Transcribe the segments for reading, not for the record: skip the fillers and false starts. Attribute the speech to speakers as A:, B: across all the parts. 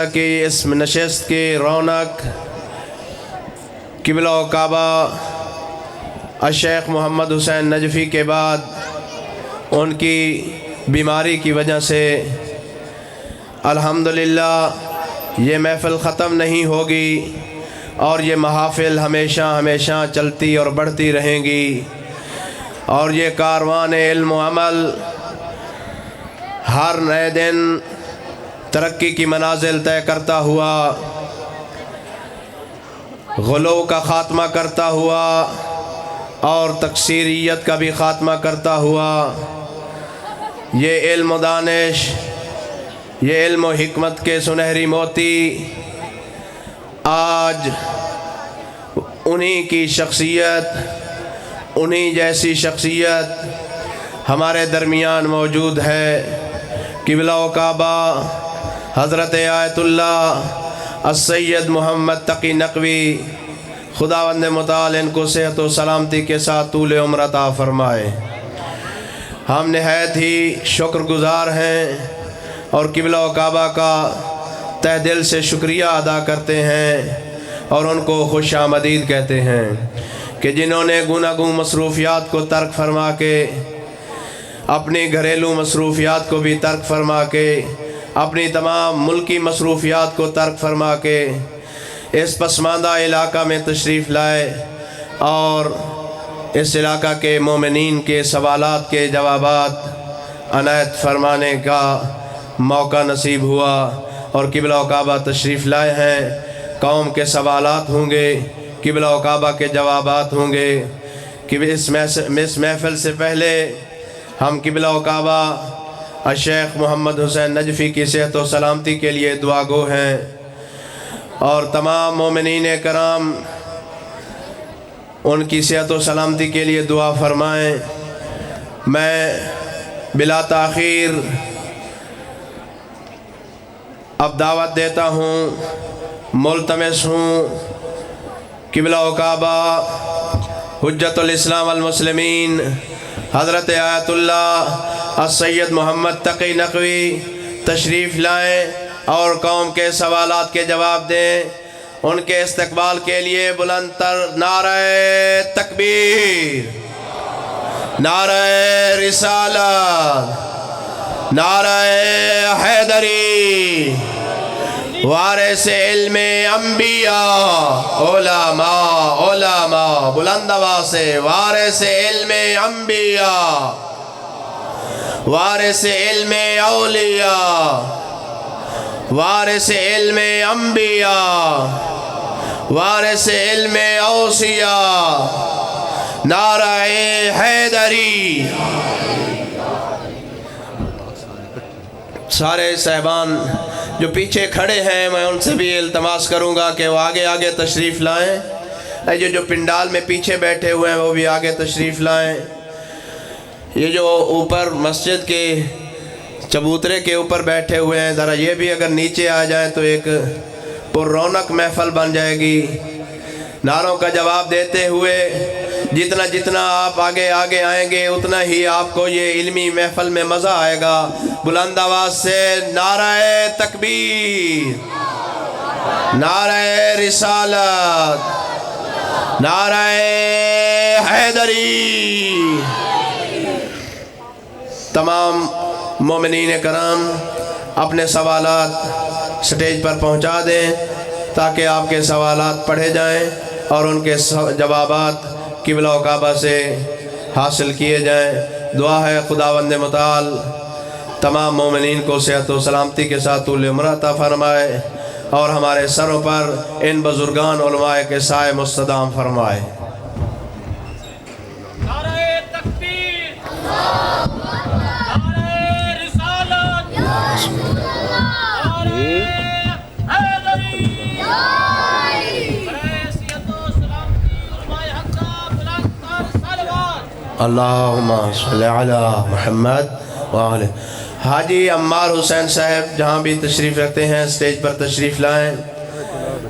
A: کہ اس نشست کی رونق قبلہ و کعبہ الشیخ محمد حسین نجفی کے بعد ان کی بیماری کی وجہ سے الحمدللہ یہ محفل ختم نہیں ہوگی اور یہ محافل ہمیشہ ہمیشہ چلتی اور بڑھتی رہیں گی، اور یہ کاروان علم و عمل ہر نئے دن ترقی کی منازل طے کرتا ہوا، غلو کا خاتمہ کرتا ہوا اور تقصیریت کا بھی خاتمہ کرتا ہوا، یہ علم و دانش، یہ علم و حکمت کے سنہری موتی آج انہی کی شخصیت، انہی جیسی شخصیت ہمارے درمیان موجود ہے۔ قبلہ و کعبہ حضرت آیت اللہ السید محمد تقی نقوی، خداوند متعال ان کو صحت و سلامتی کے ساتھ طول عمر عطا فرمائے۔ ہم نہایت ہی شکر گزار ہیں اور قبلہ و کعبہ کا تہ دل سے شکریہ ادا کرتے ہیں اور ان کو خوش آمدید کہتے ہیں کہ جنہوں نے گوناگوں مصروفیات کو ترک فرما کے، اپنی گھریلو مصروفیات کو بھی ترک فرما کے، اپنی تمام ملکی مصروفیات کو ترک فرما کے اس پسماندہ علاقہ میں تشریف لائے اور اس علاقہ کے مومنین کے سوالات کے جوابات عنایت فرمانے کا موقع نصیب ہوا، اور قبلہ و کعبہ تشریف لائے ہیں۔ قوم کے سوالات ہوں گے، قبلہ و کعبہ کے جوابات ہوں گے کہ اس محفل سے پہلے ہم قبلہ و کعبہ الشیخ محمد حسین نجفی کی صحت و سلامتی کے لیے دعا گو ہیں، اور تمام مومنین کرام ان کی صحت و سلامتی کے لیے دعا فرمائیں۔ میں بلا تاخیر اب دعوت دیتا ہوں، ملتمس ہوں قبلہ و کعبہ حجت الاسلام المسلمین حضرت آیت اللہ السید محمد تقی نقوی تشریف لائیں اور قوم کے سوالات کے جواب دیں۔ ان کے استقبال کے لیے بلند تر نعرہ تکبیر، نعرہ رسالت، نعرہ حیدری، وارث علم انبیاء، علماء بلند آواز سے، وارث علم انبیاء، وارث علم اولیاء، وارث علم انبیاء، وارث علم اوصیاء، نعرہ حیدری۔ سارے صاحبان جو پیچھے کھڑے ہیں میں ان سے بھی التماس کروں گا کہ وہ آگے تشریف لائیں۔ جو پنڈال میں پیچھے بیٹھے ہوئے ہیں وہ بھی آگے تشریف لائیں۔ یہ جو اوپر مسجد کے چبوترے کے اوپر بیٹھے ہوئے ہیں ذرا یہ بھی اگر نیچے آ جائیں تو ایک پر رونق محفل بن جائے گی۔ نعروں کا جواب دیتے ہوئے جتنا آپ آگے آئیں گے اتنا ہی آپ کو یہ علمی محفل میں مزہ آئے گا۔ بلند آواز سے نعرہ تکبیر، نعرہ رسالت، نعرہ حیدری۔ تمام مومنین کرام اپنے سوالات سٹیج پر پہنچا دیں تاکہ آپ کے سوالات پڑھے جائیں اور ان کے جوابات قبلہ و کعبہ سے حاصل کیے جائیں۔ دعا ہے خداوند متعال تمام مومنین کو صحت و سلامتی کے ساتھ طول عمر عطا فرمائے اور ہمارے سروں پر ان بزرگان علماء کے سائے مستدام فرمائے۔ اللہم صلی علی محمد وآلہ۔ حاجی عمار حسین صاحب جہاں بھی تشریف رکھتے ہیں سٹیج پر تشریف لائیں۔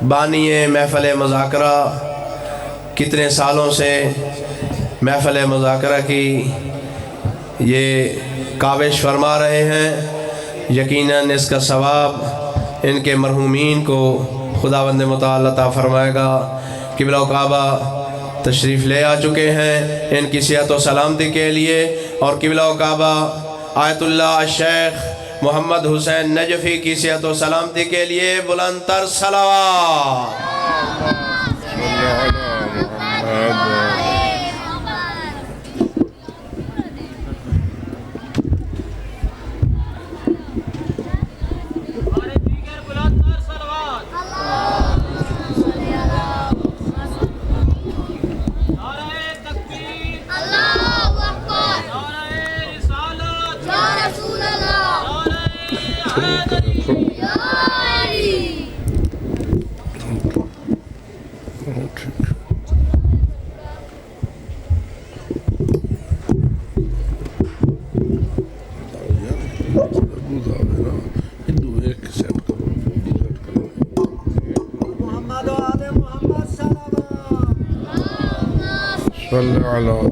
A: بانی محفل مذاکرہ، کتنے سالوں سے محفل مذاکرہ کی یہ کاوش فرما رہے ہیں، یقیناً اس کا ثواب ان کے مرحومین کو خداوند متعال عطا فرمائے گا۔ قبلہ کعبہ تشریف لے آ چکے ہیں ان کی صحت و سلامتی کے لیے، اور قبلہ کعبہ آیت اللہ الشیخ محمد حسین نجفی کی صحت و سلامتی کے لیے بلند تر صلوات۔
B: صلی اللہ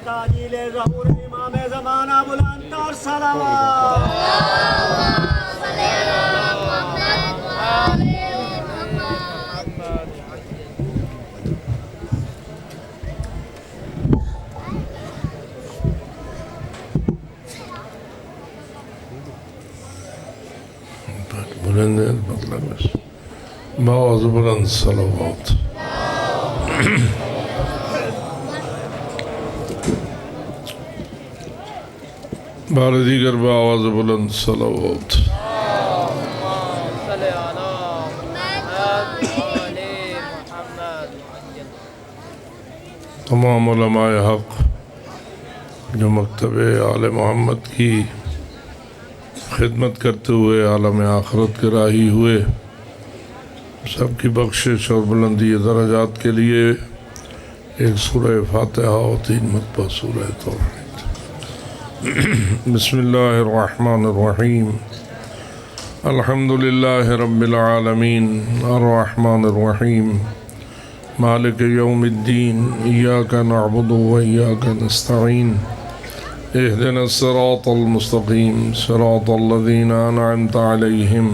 C: تاجیل ظہور امام زمانہ بلند تر صلوات۔
B: بلند مطلب باز بلند صلوات۔ بار دیگر بآواز بلند صلوات۔ تمام علماء حق جو مکتب آل محمد کی خدمت کرتے ہوئے عالم آخرت کے راہی ہوئے، سب کی بخشش اور بلندی درجات کے لیے ایک سورہ فاتحہ اور 3 مرتبہ سورہ توحید۔ بسم اللہ الرحمن الرحیم۔ الحمد للہ رب العالمین الرحمن الرحیم مالک یوم الدین ایاک نعبد و ایاک نستعین اہدنا الصراط المستقیم صراط الذین انعمت علیہم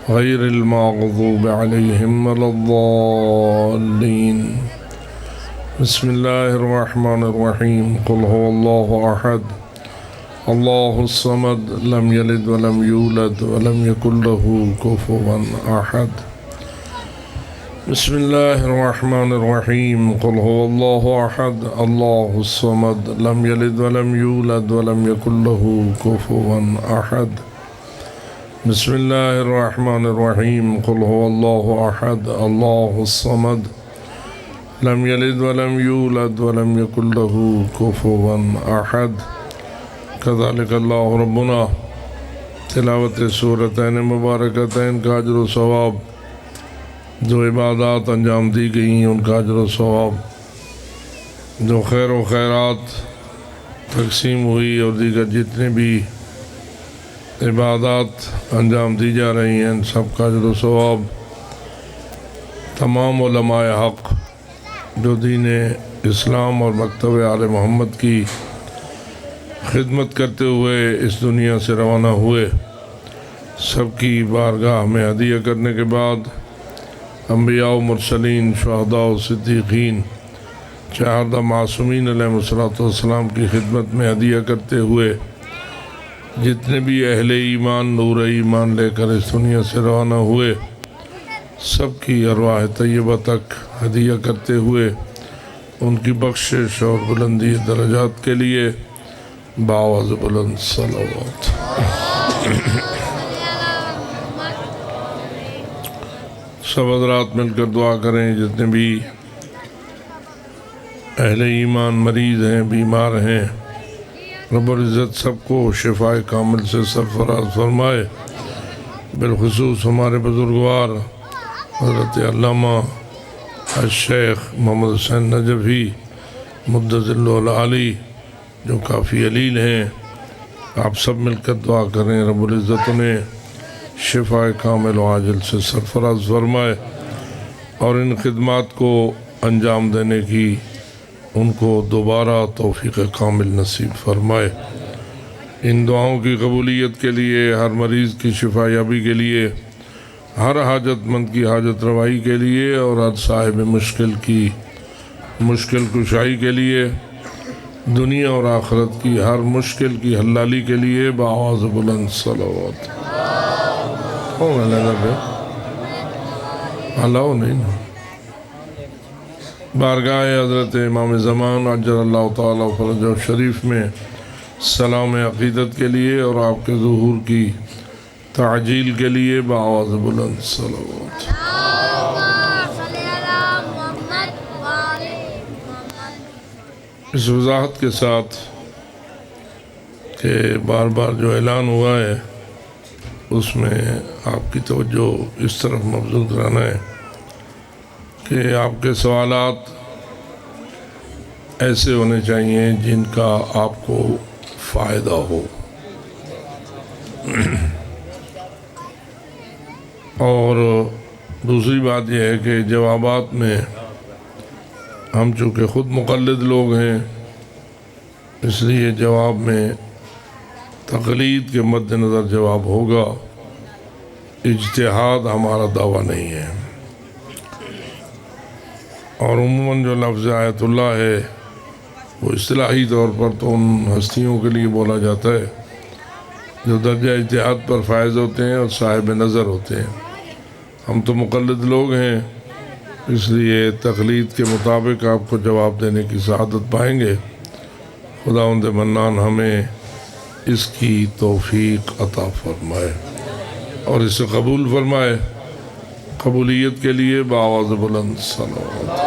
B: غیر المغضوب علیہم ولا الضالین۔ بسم اللہ الرحمن الرحیم قل هو اللہ احد اللہ الصمد لم یلد ولم یولد ولم یکن له کفوا احد۔ بسم اللہ الرحمن الرحیم قل هو اللہ احد اللہ الصمد لم یلد ولم یولد ولم یکن له کفوا احد۔ بسم اللہ الرحمن الرحیم قل هو اللہ احد اللہ الصمد لم یلد ولم یولد ولم یکن له کفوا احد۔ کذالک اللہ ربنا۔ تلاوت سورتین مبارکتین کا اجر و ثواب، جو عبادات انجام دی گئی ہیں ان کا اجر و ثواب، جو خیر و خیرات تقسیم ہوئی اور دیگر جتنے بھی عبادات انجام دی جا رہی ہیں ان سب کا اجر و ثواب تمام علماء حق جو دین اسلام اور مکتب آل محمد کی خدمت کرتے ہوئے اس دنیا سے روانہ ہوئے، سب کی بارگاہ میں ہدیہ کرنے کے بعد انبیاء و مرسلین، شہداء و صدیقین، شہداء معصومین علیہ السلام کی خدمت میں ہدیہ کرتے ہوئے جتنے بھی اہل ایمان نور ایمان لے کر اس دنیا سے روانہ ہوئے، سب کی ارواح طیبہ تک ہدیہ کرتے ہوئے ان کی بخشش اور بلندی درجات کے لیے بآواز بلند صلوات۔ سب حضرات مل کر دعا کریں جتنے بھی اہل ایمان مریض ہیں، بیمار ہیں، رب العزت سب کو شفاء کامل سے سرفراز فرمائے۔ بالخصوص ہمارے بزرگوار حضرت علامہ الشیخ محمد حسین نجفی مدظ اللہ العالی جو کافی علیل ہیں، آپ سب مل کر دعا کریں رب العزت انہیں شفاء کامل و عاجل سے سرفراز فرمائے اور ان خدمات کو انجام دینے کی ان کو دوبارہ توفیق کامل نصیب فرمائے۔ ان دعاؤں کی قبولیت کے لیے، ہر مریض کی شفا یابی کے لیے، ہر حاجت مند کی حاجت روائی کے لیے اور ہر صاحب مشکل کی مشکل کشائی کے لیے، دنیا اور آخرت کی ہر مشکل کی حلالی کے لیے بآواز بلند صلوات۔ بارگاہ حضرت امام زمان عجل اللہ تعالیٰ فرجہ شریف میں سلام عقیدت کے لیے اور آپ کے ظہور کی تعجیل کے لیے بآواز بلند صلوات۔ اس وضاحت کے ساتھ کہ بار بار جو اعلان ہوا ہے اس میں آپ کی توجہ اس طرف مبذول کرانا ہے کہ آپ کے سوالات ایسے ہونے چاہیے جن کا آپ کو فائدہ ہو، اور دوسری بات یہ ہے کہ جوابات میں ہم چونکہ خود مقلد لوگ ہیں، اس لیے جواب میں تقلید کے مد نظر جواب ہوگا، اجتہاد ہمارا دعویٰ نہیں ہے۔ اور عموماً جو لفظ آیت اللہ ہے وہ اصطلاحی طور پر تو ان ہستیوں کے لیے بولا جاتا ہے جو درجہ اجتہاد پر فائز ہوتے ہیں اور صاحب نظر ہوتے ہیں۔ ہم تو مقلد لوگ ہیں، اس لیے تقلید کے مطابق آپ کو جواب دینے کی سعادت پائیں گے۔ خداوند منان ہمیں اس کی توفیق عطا فرمائے اور اسے قبول فرمائے۔ قبولیت کے لیے بآواز بلند صلوات۔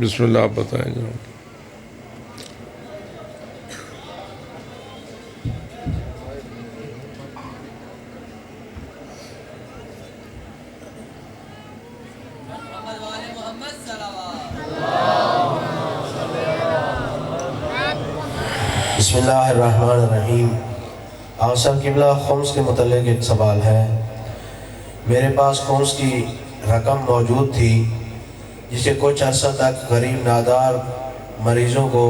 B: بسم اللہ، آپ بتائیں جناب۔
A: بسم اللہ الرحمن الرحیم۔ آقا صاحب قبلہ، خمس کے متعلق ایک سوال ہے۔ میرے پاس خمس کی رقم موجود تھی جسے کچھ عرصہ تک غریب نادار مریضوں کو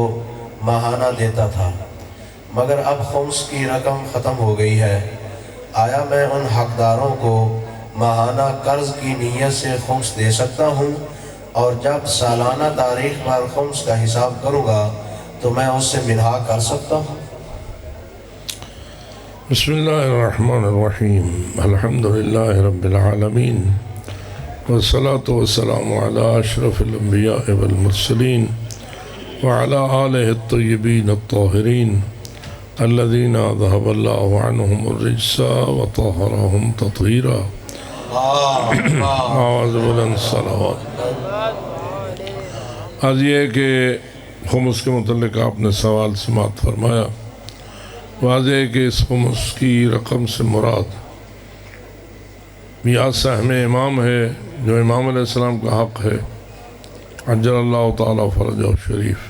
A: ماہانہ دیتا تھا، مگر اب خمس کی رقم ختم ہو گئی ہے۔ آیا میں ان حقداروں کو ماہانہ قرض کی نیت سے خمس دے سکتا ہوں، اور جب سالانہ تاریخ پر خمس کا حساب کروں گا تو میں اس سے منہا کر سکتا ہوں؟
B: بسم اللہ الرحمن الرحیم۔ الحمدللہ رب العالمین، والصلاة والسلام علی اشرف الانبیاء والمرسلین وعلی آلہ الطیبین الطاہرین الذین ذہب اللہ عنہم الرجس وطہرہم تطہیرا۔ آواز بلند صلوات۔ آج یہ ہے کہ خمس کے متعلق آپ نے سوال سماعت فرمایا۔ واضح ہے کہ اس خمس کی رقم سے مراد یا سہم امام ہے جو امام علیہ السلام کا حق ہے عجل اللہ تعالیٰ فرجہ شریف،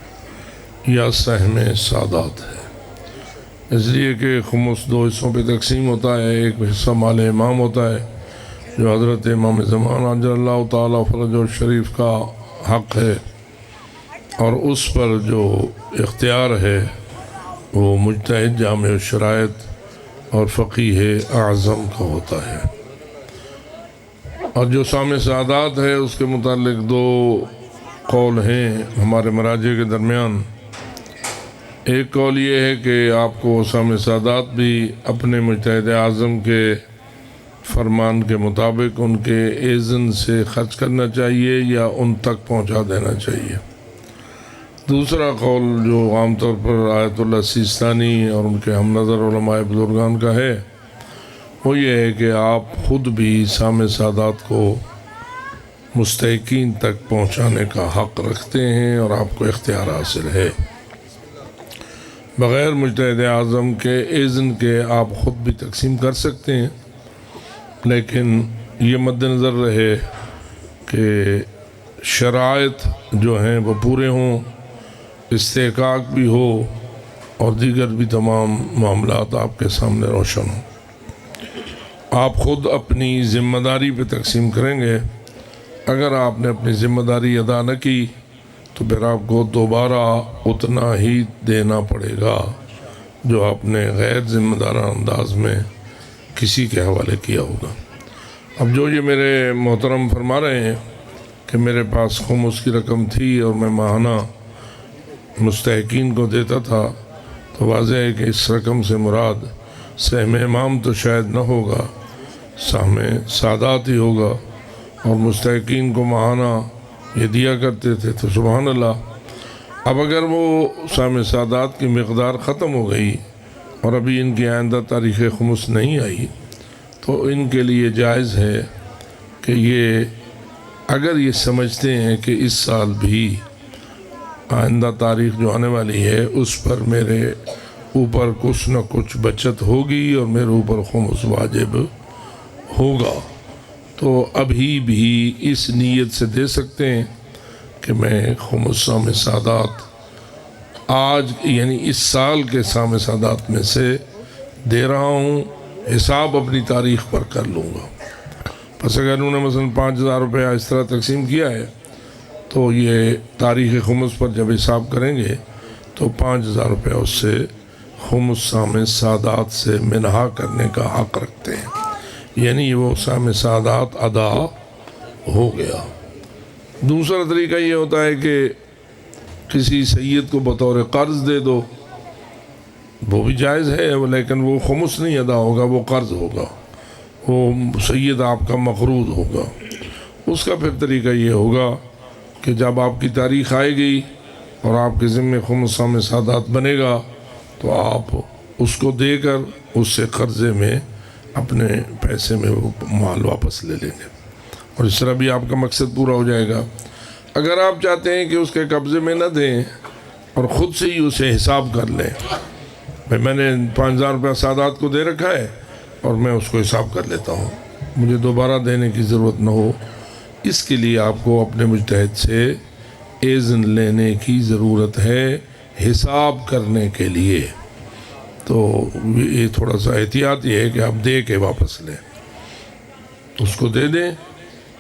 B: یا سہم سادات ہے۔ اس لیے کہ خمس دو حصوں پہ تقسیم ہوتا ہے۔ ایک حصہ مال امام ہوتا ہے جو حضرت امام زمان عجل اللہ تعالیٰ فرجہ شریف کا حق ہے، اور اس پر جو اختیار ہے وہ مجتہد جامع الشرائط اور فقیہ اعظم کا ہوتا ہے۔ اور جو سام سعادات ہے اس کے متعلق دو قول ہیں ہمارے مراجع کے درمیان۔ ایک قول یہ ہے کہ آپ کو سام سعادات بھی اپنے مجتہد اعظم کے فرمان کے مطابق ان کے اذن سے خرچ کرنا چاہیے یا ان تک پہنچا دینا چاہیے۔ دوسرا قول جو عام طور پر آیت اللہ سیستانی اور ان کے ہم نظر علماء بزرگان کا ہے وہ یہ ہے کہ آپ خود بھی سام سادات کو مستحقین تک پہنچانے کا حق رکھتے ہیں اور آپ کو اختیار حاصل ہے۔ بغیر مجتہد اعظم کے اذن کے آپ خود بھی تقسیم کر سکتے ہیں، لیکن یہ مد نظر رہے کہ شرائط جو ہیں وہ پورے ہوں، استحقاق بھی ہو اور دیگر بھی تمام معاملات آپ کے سامنے روشن ہوں۔ آپ خود اپنی ذمہ داری پہ تقسیم کریں گے۔ اگر آپ نے اپنی ذمہ داری ادا نہ کی تو پھر آپ کو دوبارہ اتنا ہی دینا پڑے گا جو آپ نے غیر ذمہ دارانہ انداز میں کسی کے حوالے کیا ہوگا۔ اب جو یہ میرے محترم فرما رہے ہیں کہ میرے پاس خمس کی رقم تھی اور میں ماہانہ مستحقین کو دیتا تھا، تو واضح ہے کہ اس رقم سے مراد سہم امام تو شاید نہ ہوگا، سہم سادات ہی ہوگا، اور مستحقین کو ماہانہ یہ دیا کرتے تھے۔ تو سبحان اللہ، اب اگر وہ سہم سادات کی مقدار ختم ہو گئی اور ابھی ان کی آئندہ تاریخ خمس نہیں آئی تو ان کے لیے جائز ہے کہ یہ اگر یہ سمجھتے ہیں کہ اس سال بھی آئندہ تاریخ جو آنے والی ہے اس پر میرے اوپر کچھ نہ کچھ بچت ہوگی اور میرے اوپر خمس واجب ہوگا، تو ابھی بھی اس نیت سے دے سکتے ہیں کہ میں خمس سام سادات آج یعنی اس سال کے سام سادات میں سے دے رہا ہوں، حساب اپنی تاریخ پر کر لوں گا۔ پس اگر انہوں نے مثلا 5000 روپیہ اس طرح تقسیم کیا ہے تو یہ تاریخ خمس پر جب حساب کریں گے تو 5000 روپیہ اس سے خمس سام سادات سے منہا کرنے کا حق رکھتے ہیں، یعنی وہ سام سادات ادا ہو گیا۔ دوسرا طریقہ یہ ہوتا ہے کہ کسی سید کو بطور قرض دے دو، وہ بھی جائز ہے، لیکن وہ خمس نہیں ادا ہوگا، وہ قرض ہوگا، وہ سید آپ کا مقروض ہوگا۔ اس کا پھر طریقہ یہ ہوگا کہ جب آپ کی تاریخ آئے گی اور آپ کے ذمہ خمس سام سادات بنے گا تو آپ اس کو دے کر اس سے قرضے میں اپنے پیسے میں وہ مال واپس لے لیں گے، اور اس طرح بھی آپ کا مقصد پورا ہو جائے گا۔ اگر آپ چاہتے ہیں کہ اس کے قبضے میں نہ دیں اور خود سے ہی اسے حساب کر لیں، بھائی میں نے 5000 روپیہ سادات کو دے رکھا ہے اور میں اس کو حساب کر لیتا ہوں، مجھے دوبارہ دینے کی ضرورت نہ ہو، اس کے لیے آپ کو اپنے مجتہد سے اذن لینے کی ضرورت ہے حساب کرنے کے لیے۔ تو یہ تھوڑا سا احتیاط یہ ہے کہ آپ دے کے واپس لیں، اس کو دے دیں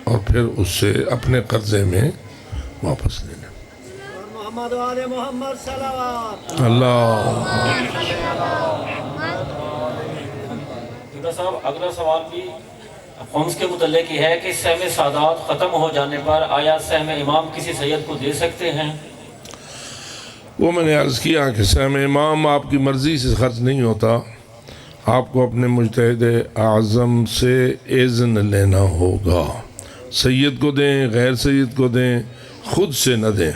B: اور پھر اس سے اپنے قرضے میں واپس لے لیں۔
C: محمد و آل محمد صلوات۔
B: اللہ
D: ڈاکٹر صاحب اگلا سوال بھی خمس کے متعلق ہی ہے کہ سہم سادات ختم ہو جانے پر آیا سہم امام کسی سید کو دے سکتے ہیں؟
B: وہ میں نے عرض کیا کہ سہم امام آپ کی مرضی سے خرچ نہیں ہوتا، آپ کو اپنے مجتہد اعظم سے اذن لینا ہوگا۔ سید کو دیں، غیر سید کو دیں، خود سے نہ دیں،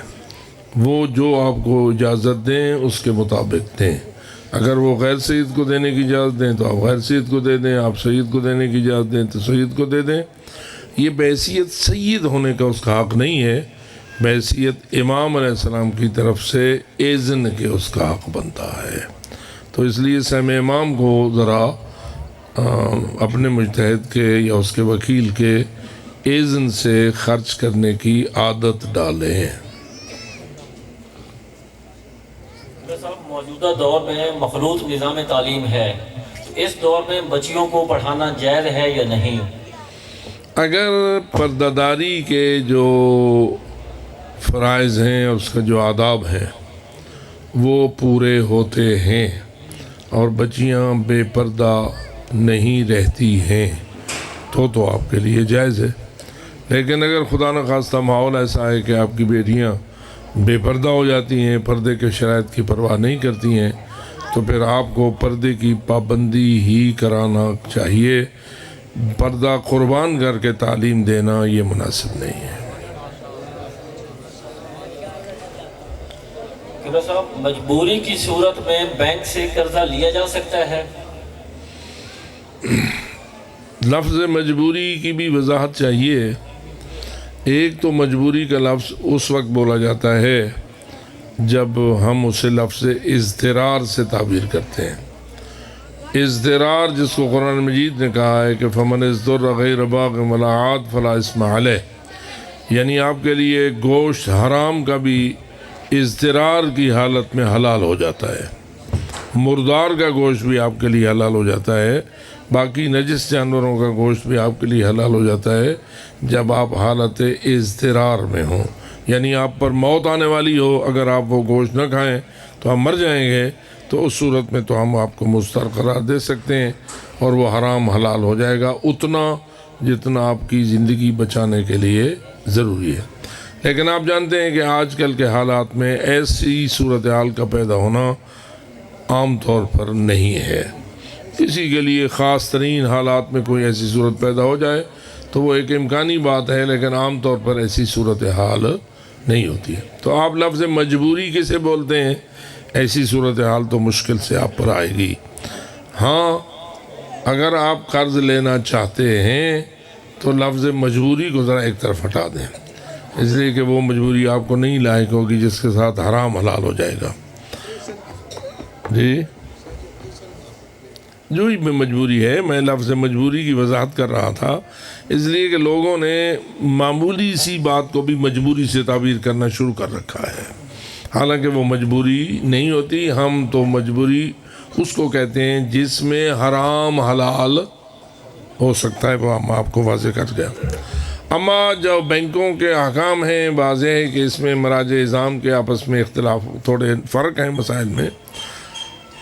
B: وہ جو آپ کو اجازت دیں اس کے مطابق دیں۔ اگر وہ غیر سید کو دینے کی اجازت دیں تو آپ غیر سید کو دے دیں، آپ سید کو دینے کی اجازت دیں تو سید کو دے دیں۔ یہ بحیثیت سید ہونے کا اس کا حق نہیں ہے، بحیثیت امام علیہ السلام کی طرف سے اذن کے اس کا حق بنتا ہے۔ تو اس لیے سہم امام کو ذرا اپنے مجتہد کے یا اس کے وکیل کے اذن سے خرچ کرنے کی عادت ڈالیں۔
D: صاحب موجودہ دور میں مخلوط نظام تعلیم ہے، اس دور میں بچیوں کو پڑھانا جائز ہے یا نہیں؟
B: اگر پردہ داری کے جو فرائض ہیں اور اس کا جو آداب ہیں وہ پورے ہوتے ہیں اور بچیاں بے پردہ نہیں رہتی ہیں تو آپ کے لیے جائز ہے۔ لیکن اگر خدا نخواستہ ماحول ایسا ہے کہ آپ کی بیٹیاں بے پردہ ہو جاتی ہیں، پردے کے شرائط کی پرواہ نہیں کرتی ہیں، تو پھر آپ کو پردے کی پابندی ہی کرانا چاہیے۔ پردہ قربان کر کے تعلیم دینا یہ مناسب نہیں ہے۔
D: مجبوری کی صورت میں بینک سے قرضہ لیا جا سکتا ہے؟
B: لفظ مجبوری کی بھی وضاحت چاہیے۔ ایک تو مجبوری کا لفظ اس وقت بولا جاتا ہے جب ہم اسے لفظ اضطرار سے تعبیر کرتے ہیں۔ اضطرار جس کو قرآن مجید نے کہا ہے کہ فمن اضطر غیر باغ ولا عاد فلا اثم علیہ، یعنی آپ کے لیے گوشت حرام کا بھی اضطرار کی حالت میں حلال ہو جاتا ہے، مردار کا گوشت بھی آپ کے لیے حلال ہو جاتا ہے، باقی نجس جانوروں کا گوشت بھی آپ کے لیے حلال ہو جاتا ہے جب آپ حالت اضطرار میں ہوں، یعنی آپ پر موت آنے والی ہو، اگر آپ وہ گوشت نہ کھائیں تو ہم مر جائیں گے، تو اس صورت میں تو ہم آپ کو مضطر قرار دے سکتے ہیں اور وہ حرام حلال ہو جائے گا اتنا جتنا آپ کی زندگی بچانے کے لیے ضروری ہے۔ لیکن آپ جانتے ہیں کہ آج کل کے حالات میں ایسی صورتحال کا پیدا ہونا عام طور پر نہیں ہے۔ کسی کے لیے خاص ترین حالات میں کوئی ایسی صورت پیدا ہو جائے تو وہ ایک امکانی بات ہے، لیکن عام طور پر ایسی صورتحال نہیں ہوتی ہے۔ تو آپ لفظ مجبوری کسے بولتے ہیں؟ ایسی صورتحال تو مشکل سے آپ پر آئے گی۔ ہاں، اگر آپ قرض لینا چاہتے ہیں تو لفظ مجبوری کو ذرا ایک طرف ہٹا دیں، اس لیے کہ وہ مجبوری آپ کو نہیں لائق ہوگی جس کے ساتھ حرام حلال ہو جائے گا۔ جی جو ہی مجبوری ہے، میں لفظ مجبوری کی وضاحت کر رہا تھا، اس لیے کہ لوگوں نے معمولی سی بات کو بھی مجبوری سے تعبیر کرنا شروع کر رکھا ہے، حالانکہ وہ مجبوری نہیں ہوتی۔ ہم تو مجبوری اس کو کہتے ہیں جس میں حرام حلال ہو سکتا ہے، وہ ہم آپ کو واضح کر گیا۔ اما جو بینکوں کے احکام ہیں، واضح ہے کہ اس میں مراجع نظام کے آپس میں اختلاف، تھوڑے فرق ہیں مسائل میں،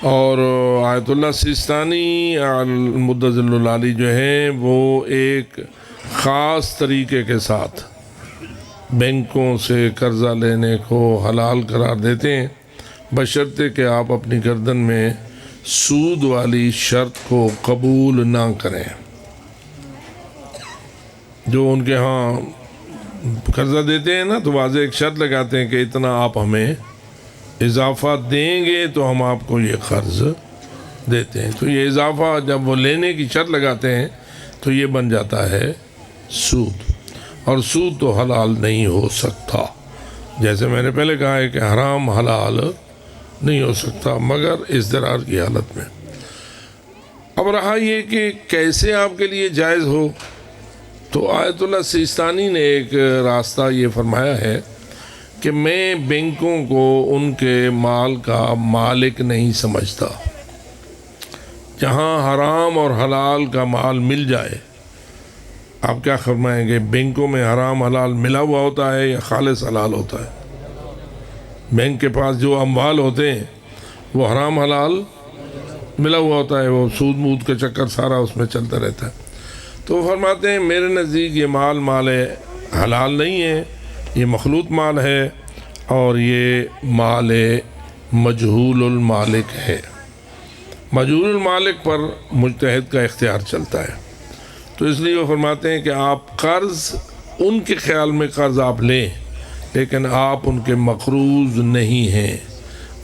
B: اور آیت اللہ سیستانی المدظل العالی جو ہیں وہ ایک خاص طریقے کے ساتھ بینکوں سے قرضہ لینے کو حلال قرار دیتے ہیں، بشرطے کہ آپ اپنی گردن میں سود والی شرط کو قبول نہ کریں۔ جو ان کے ہاں قرضہ دیتے ہیں نا تو واضح ایک شرط لگاتے ہیں کہ اتنا آپ ہمیں اضافہ دیں گے تو ہم آپ کو یہ قرض دیتے ہیں، تو یہ اضافہ جب وہ لینے کی شرط لگاتے ہیں تو یہ بن جاتا ہے سود، اور سود تو حلال نہیں ہو سکتا، جیسے میں نے پہلے کہا ہے کہ حرام حلال نہیں ہو سکتا مگر اضطرار کی حالت میں۔ اب رہا یہ کہ کیسے آپ کے لیے جائز ہو، تو آیت اللہ سیستانی نے ایک راستہ یہ فرمایا ہے کہ میں بینکوں کو ان کے مال کا مالک نہیں سمجھتا۔ جہاں حرام اور حلال کا مال مل جائے، آپ کیا فرمائیں گے؟ بینکوں میں حرام حلال ملا ہوا ہوتا ہے یا خالص حلال ہوتا ہے؟ بینک کے پاس جو اموال ہوتے ہیں وہ حرام حلال ملا ہوا ہوتا ہے، وہ سود مود کا چکر سارا اس میں چلتا رہتا ہے۔ تو فرماتے ہیں میرے نزدیک یہ مال حلال نہیں ہے، یہ مخلوط مال ہے، اور یہ مال مجہول المالک ہے۔ مجہول المالک پر مجتہد کا اختیار چلتا ہے، تو اس لیے وہ فرماتے ہیں کہ آپ قرض، ان کے خیال میں قرض آپ لیں لیکن آپ ان کے مقروض نہیں ہیں،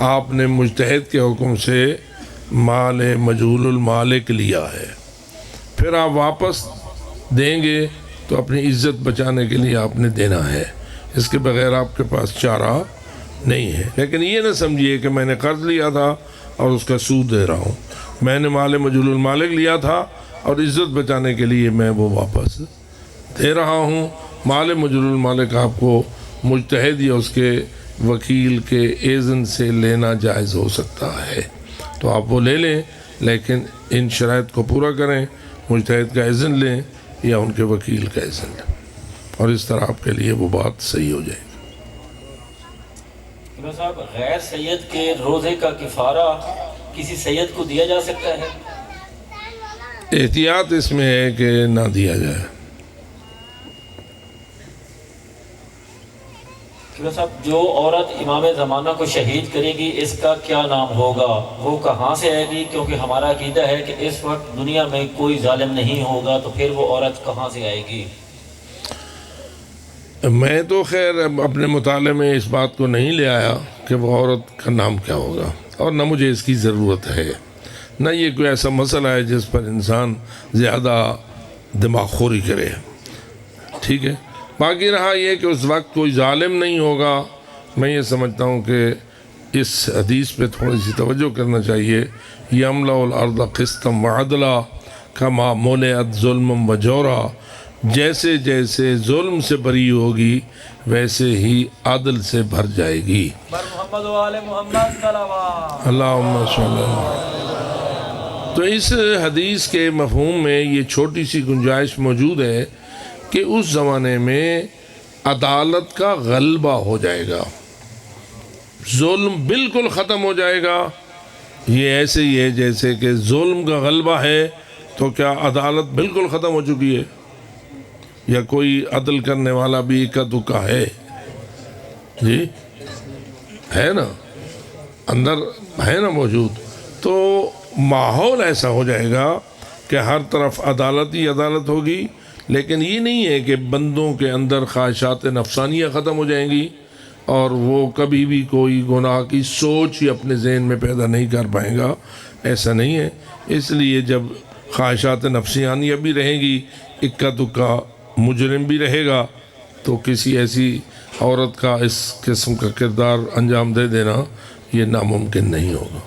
B: آپ نے مجتہد کے حکم سے مال مجہول المالک لیا ہے، پھر آپ واپس دیں گے تو اپنی عزت بچانے کے لیے آپ نے دینا ہے، اس کے بغیر آپ کے پاس چارہ نہیں ہے۔ لیکن یہ نہ سمجھیے کہ میں نے قرض لیا تھا اور اس کا سود دے رہا ہوں، میں نے مال مجہول المالک لیا تھا اور عزت بچانے کے لیے میں وہ واپس دے رہا ہوں۔ مال مجہول المالک آپ کو مجتہد یا اس کے وکیل کے اذن سے لینا جائز ہو سکتا ہے، تو آپ وہ لے لیں، لیکن ان شرائط کو پورا کریں، مجتہد کا اذن لیں یا ان کے وکیل کا اذن لیں، اور اس طرح آپ کے لیے وہ بات صحیح ہو جائے گی۔
D: صاحب، غیر سید کے روزے کا کفارہ کسی سید کو دیا جا سکتا ہے؟
B: احتیاط اس میں ہے کہ نہ دیا جائے۔
D: صاحب، جو عورت امام زمانہ کو شہید کرے گی اس کا کیا نام ہوگا؟ وہ کہاں سے آئے گی؟ کیونکہ ہمارا عقیدہ ہے کہ اس وقت دنیا میں کوئی ظالم نہیں ہوگا، تو پھر وہ عورت کہاں سے آئے گی؟
B: میں تو خیر اپنے مطالعے میں اس بات کو نہیں لے آیا کہ کہ وہ عورت کا نام کیا ہوگا، اور نہ مجھے اس کی ضرورت ہے، نہ یہ کوئی ایسا مسئلہ ہے جس پر انسان زیادہ دماغ خوری کرے، ٹھیک ہے۔ باقی رہا یہ کہ اس وقت کوئی ظالم نہیں ہوگا، میں یہ سمجھتا ہوں کہ اس حدیث پہ تھوڑی سی توجہ کرنا چاہیے، یملأ الارض قسطا وعدلا کما ملئت ظلم و جورا، جیسے جیسے ظلم سے بری ہوگی ویسے ہی عدل سے بھر جائے گی۔
C: بر محمد و آل محمد صلوات۔
B: اللہم صلی اللہ علیہ وسلم۔ تو اس حدیث کے مفہوم میں یہ چھوٹی سی گنجائش موجود ہے کہ اس زمانے میں عدالت کا غلبہ ہو جائے گا، ظلم بالکل ختم ہو جائے گا۔ یہ ایسے ہی ہے جیسے کہ ظلم کا غلبہ ہے تو کیا عدالت بالکل ختم ہو چکی ہے، یا کوئی عدل کرنے والا بھی اکا دکا ہے؟ جی ہے نا، اندر ہے نا موجود۔ تو ماحول ایسا ہو جائے گا کہ ہر طرف عدالت ہی عدالت ہوگی، لیکن یہ نہیں ہے کہ بندوں کے اندر خواہشات نفسانیہ ختم ہو جائیں گی اور وہ کبھی بھی کوئی گناہ کی سوچ ہی اپنے ذہن میں پیدا نہیں کر پائے گا، ایسا نہیں ہے۔ اس لیے جب خواہشات نفسانیہ بھی رہیں گی، اکا دکا مجرم بھی رہے گا، تو کسی ایسی عورت کا اس قسم کا کردار انجام دے دینا یہ ناممکن نہیں ہوگا۔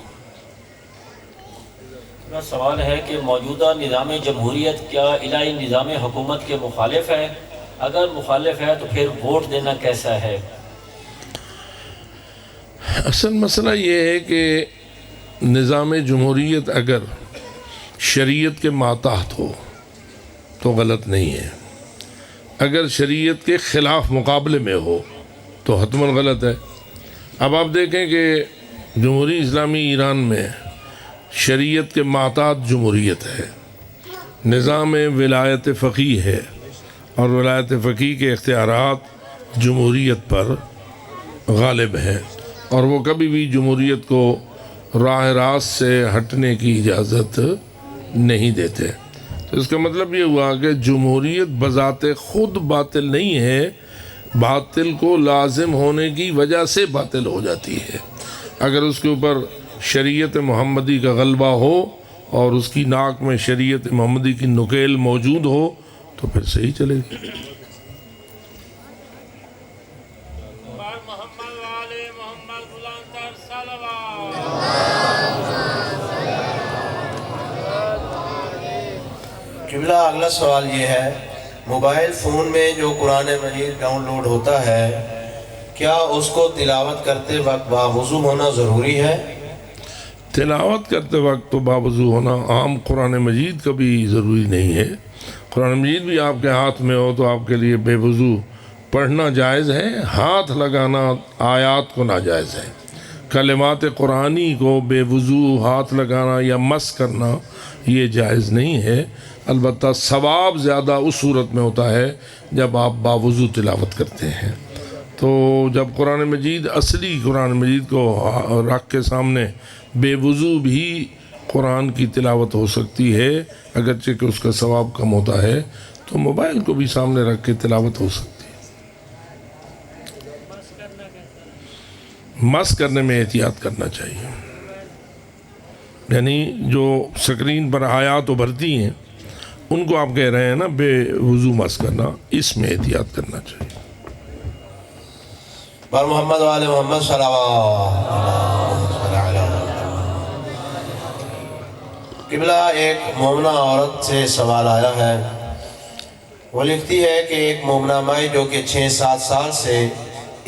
D: میرا سوال ہے کہ موجودہ نظام جمہوریت کیا الہی نظام حکومت کے مخالف ہے؟ اگر مخالف ہے تو پھر ووٹ دینا کیسا ہے؟
B: اصل مسئلہ یہ ہے کہ نظام جمہوریت اگر شریعت کے ماتحت ہو تو غلط نہیں ہے، اگر شریعت کے خلاف مقابلے میں ہو تو حتماً غلط ہے۔ اب آپ دیکھیں کہ جمہوری اسلامی ایران میں شریعت کے ماتحت جمہوریت ہے، نظام ولایت فقیہ ہے، اور ولایت فقیہ کے اختیارات جمہوریت پر غالب ہیں، اور وہ کبھی بھی جمہوریت کو راہ راست سے ہٹنے کی اجازت نہیں دیتے۔ تو اس کا مطلب یہ ہوا کہ جمہوریت بذات خود باطل نہیں ہے، باطل کو لازم ہونے کی وجہ سے باطل ہو جاتی ہے۔ اگر اس کے اوپر شریعت محمدی کا غلبہ ہو اور اس کی ناک میں شریعت محمدی کی نکیل موجود ہو تو پھر صحیح چلے گی۔
A: قبلہ اگلا سوال یہ ہے، موبائل فون میں جو قرآن مجید ڈاؤن لوڈ ہوتا ہے کیا اس کو تلاوت کرتے وقت باوضو ہونا ضروری ہے؟
B: تلاوت کرتے وقت تو باوضو ہونا عام قرآن مجید کا بھی ضروری نہیں ہے۔ قرآن مجید بھی آپ کے ہاتھ میں ہو تو آپ کے لیے بے وضو پڑھنا جائز ہے، ہاتھ لگانا آیات کو ناجائز ہے۔ کلمات قرآنی کو بے وضو ہاتھ لگانا یا مس کرنا یہ جائز نہیں ہے، البتہ ثواب زیادہ اس صورت میں ہوتا ہے جب آپ باوضو تلاوت کرتے ہیں۔ تو جب قرآن مجید اصلی قرآن مجید کو رکھ کے سامنے بے وضو بھی قرآن کی تلاوت ہو سکتی ہے، اگرچہ کہ اس کا ثواب کم ہوتا ہے، تو موبائل کو بھی سامنے رکھ کے تلاوت ہو سکتی ہے۔ مس کرنے میں احتیاط کرنا چاہیے، یعنی جو سکرین پر آیات ابھرتی ہیں ان کو آپ کہہ رہے ہیں نا بے وضو مس کرنا، اس میں احتیاط کرنا چاہیے۔
A: بر محمد و آل محمد صلوات۔ قبلہ ایک مومنہ عورت سے سوال آیا ہے، وہ لکھتی ہے کہ ایک مومنہ مائی جو کہ 6-7 سال سے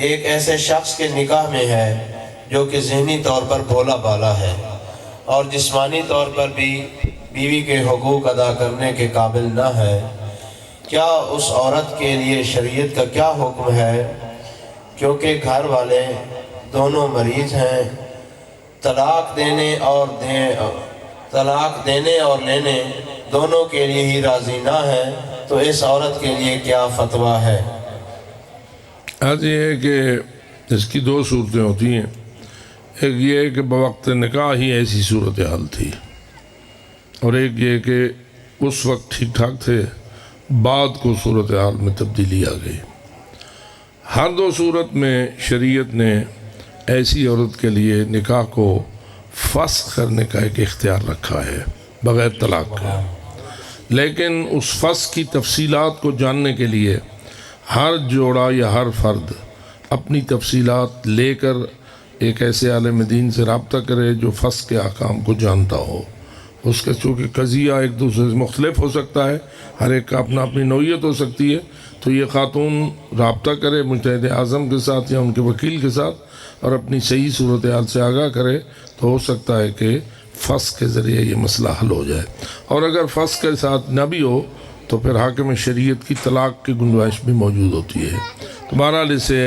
A: ایک ایسے شخص کے نکاح میں ہے جو کہ ذہنی طور پر بھولا بالا ہے اور جسمانی طور پر بھی بیوی کے حقوق ادا کرنے کے قابل نہ ہے، کیا اس عورت کے لیے شریعت کا کیا حکم ہے؟ کیونکہ گھر والے دونوں مریض ہیں، طلاق دینے اور لینے دونوں کے لیے ہی راضی نہ ہے، تو اس عورت کے لیے کیا فتویٰ ہے؟
B: آج یہ ہے کہ اس کی 2 صورتیں ہوتی ہیں، ایک یہ ہے کہ بوقت نکاح ہی ایسی صورتحال تھی، اور ایک یہ کہ اس وقت ٹھیک ٹھاک تھے، بعد کو صورتحال میں تبدیلی آ گئی۔ ہر 2 صورت میں شریعت نے ایسی عورت کے لیے نکاح کو فسخ کرنے کا ایک اختیار رکھا ہے بغیر طلاق کے، لیکن اس فسخ کی تفصیلات کو جاننے کے لیے ہر جوڑا یا ہر فرد اپنی تفصیلات لے کر ایک ایسے عالم دین سے رابطہ کرے جو فسخ کے احکام کو جانتا ہو۔ اس کا چونکہ قضیہ ایک دوسرے سے مختلف ہو سکتا ہے، ہر ایک کا اپنی نوعیت ہو سکتی ہے، تو یہ خاتون رابطہ کرے مجتہد اعظم کے ساتھ یا ان کے وکیل کے ساتھ اور اپنی صحیح صورتحال سے آگاہ کرے، تو ہو سکتا ہے کہ فسخ کے ذریعے یہ مسئلہ حل ہو جائے۔ اور اگر فسخ کے ساتھ نہ بھی ہو تو پھر حاکم شریعت کی طلاق کی گنجائش بھی موجود ہوتی ہے۔ تو بہرحال اسے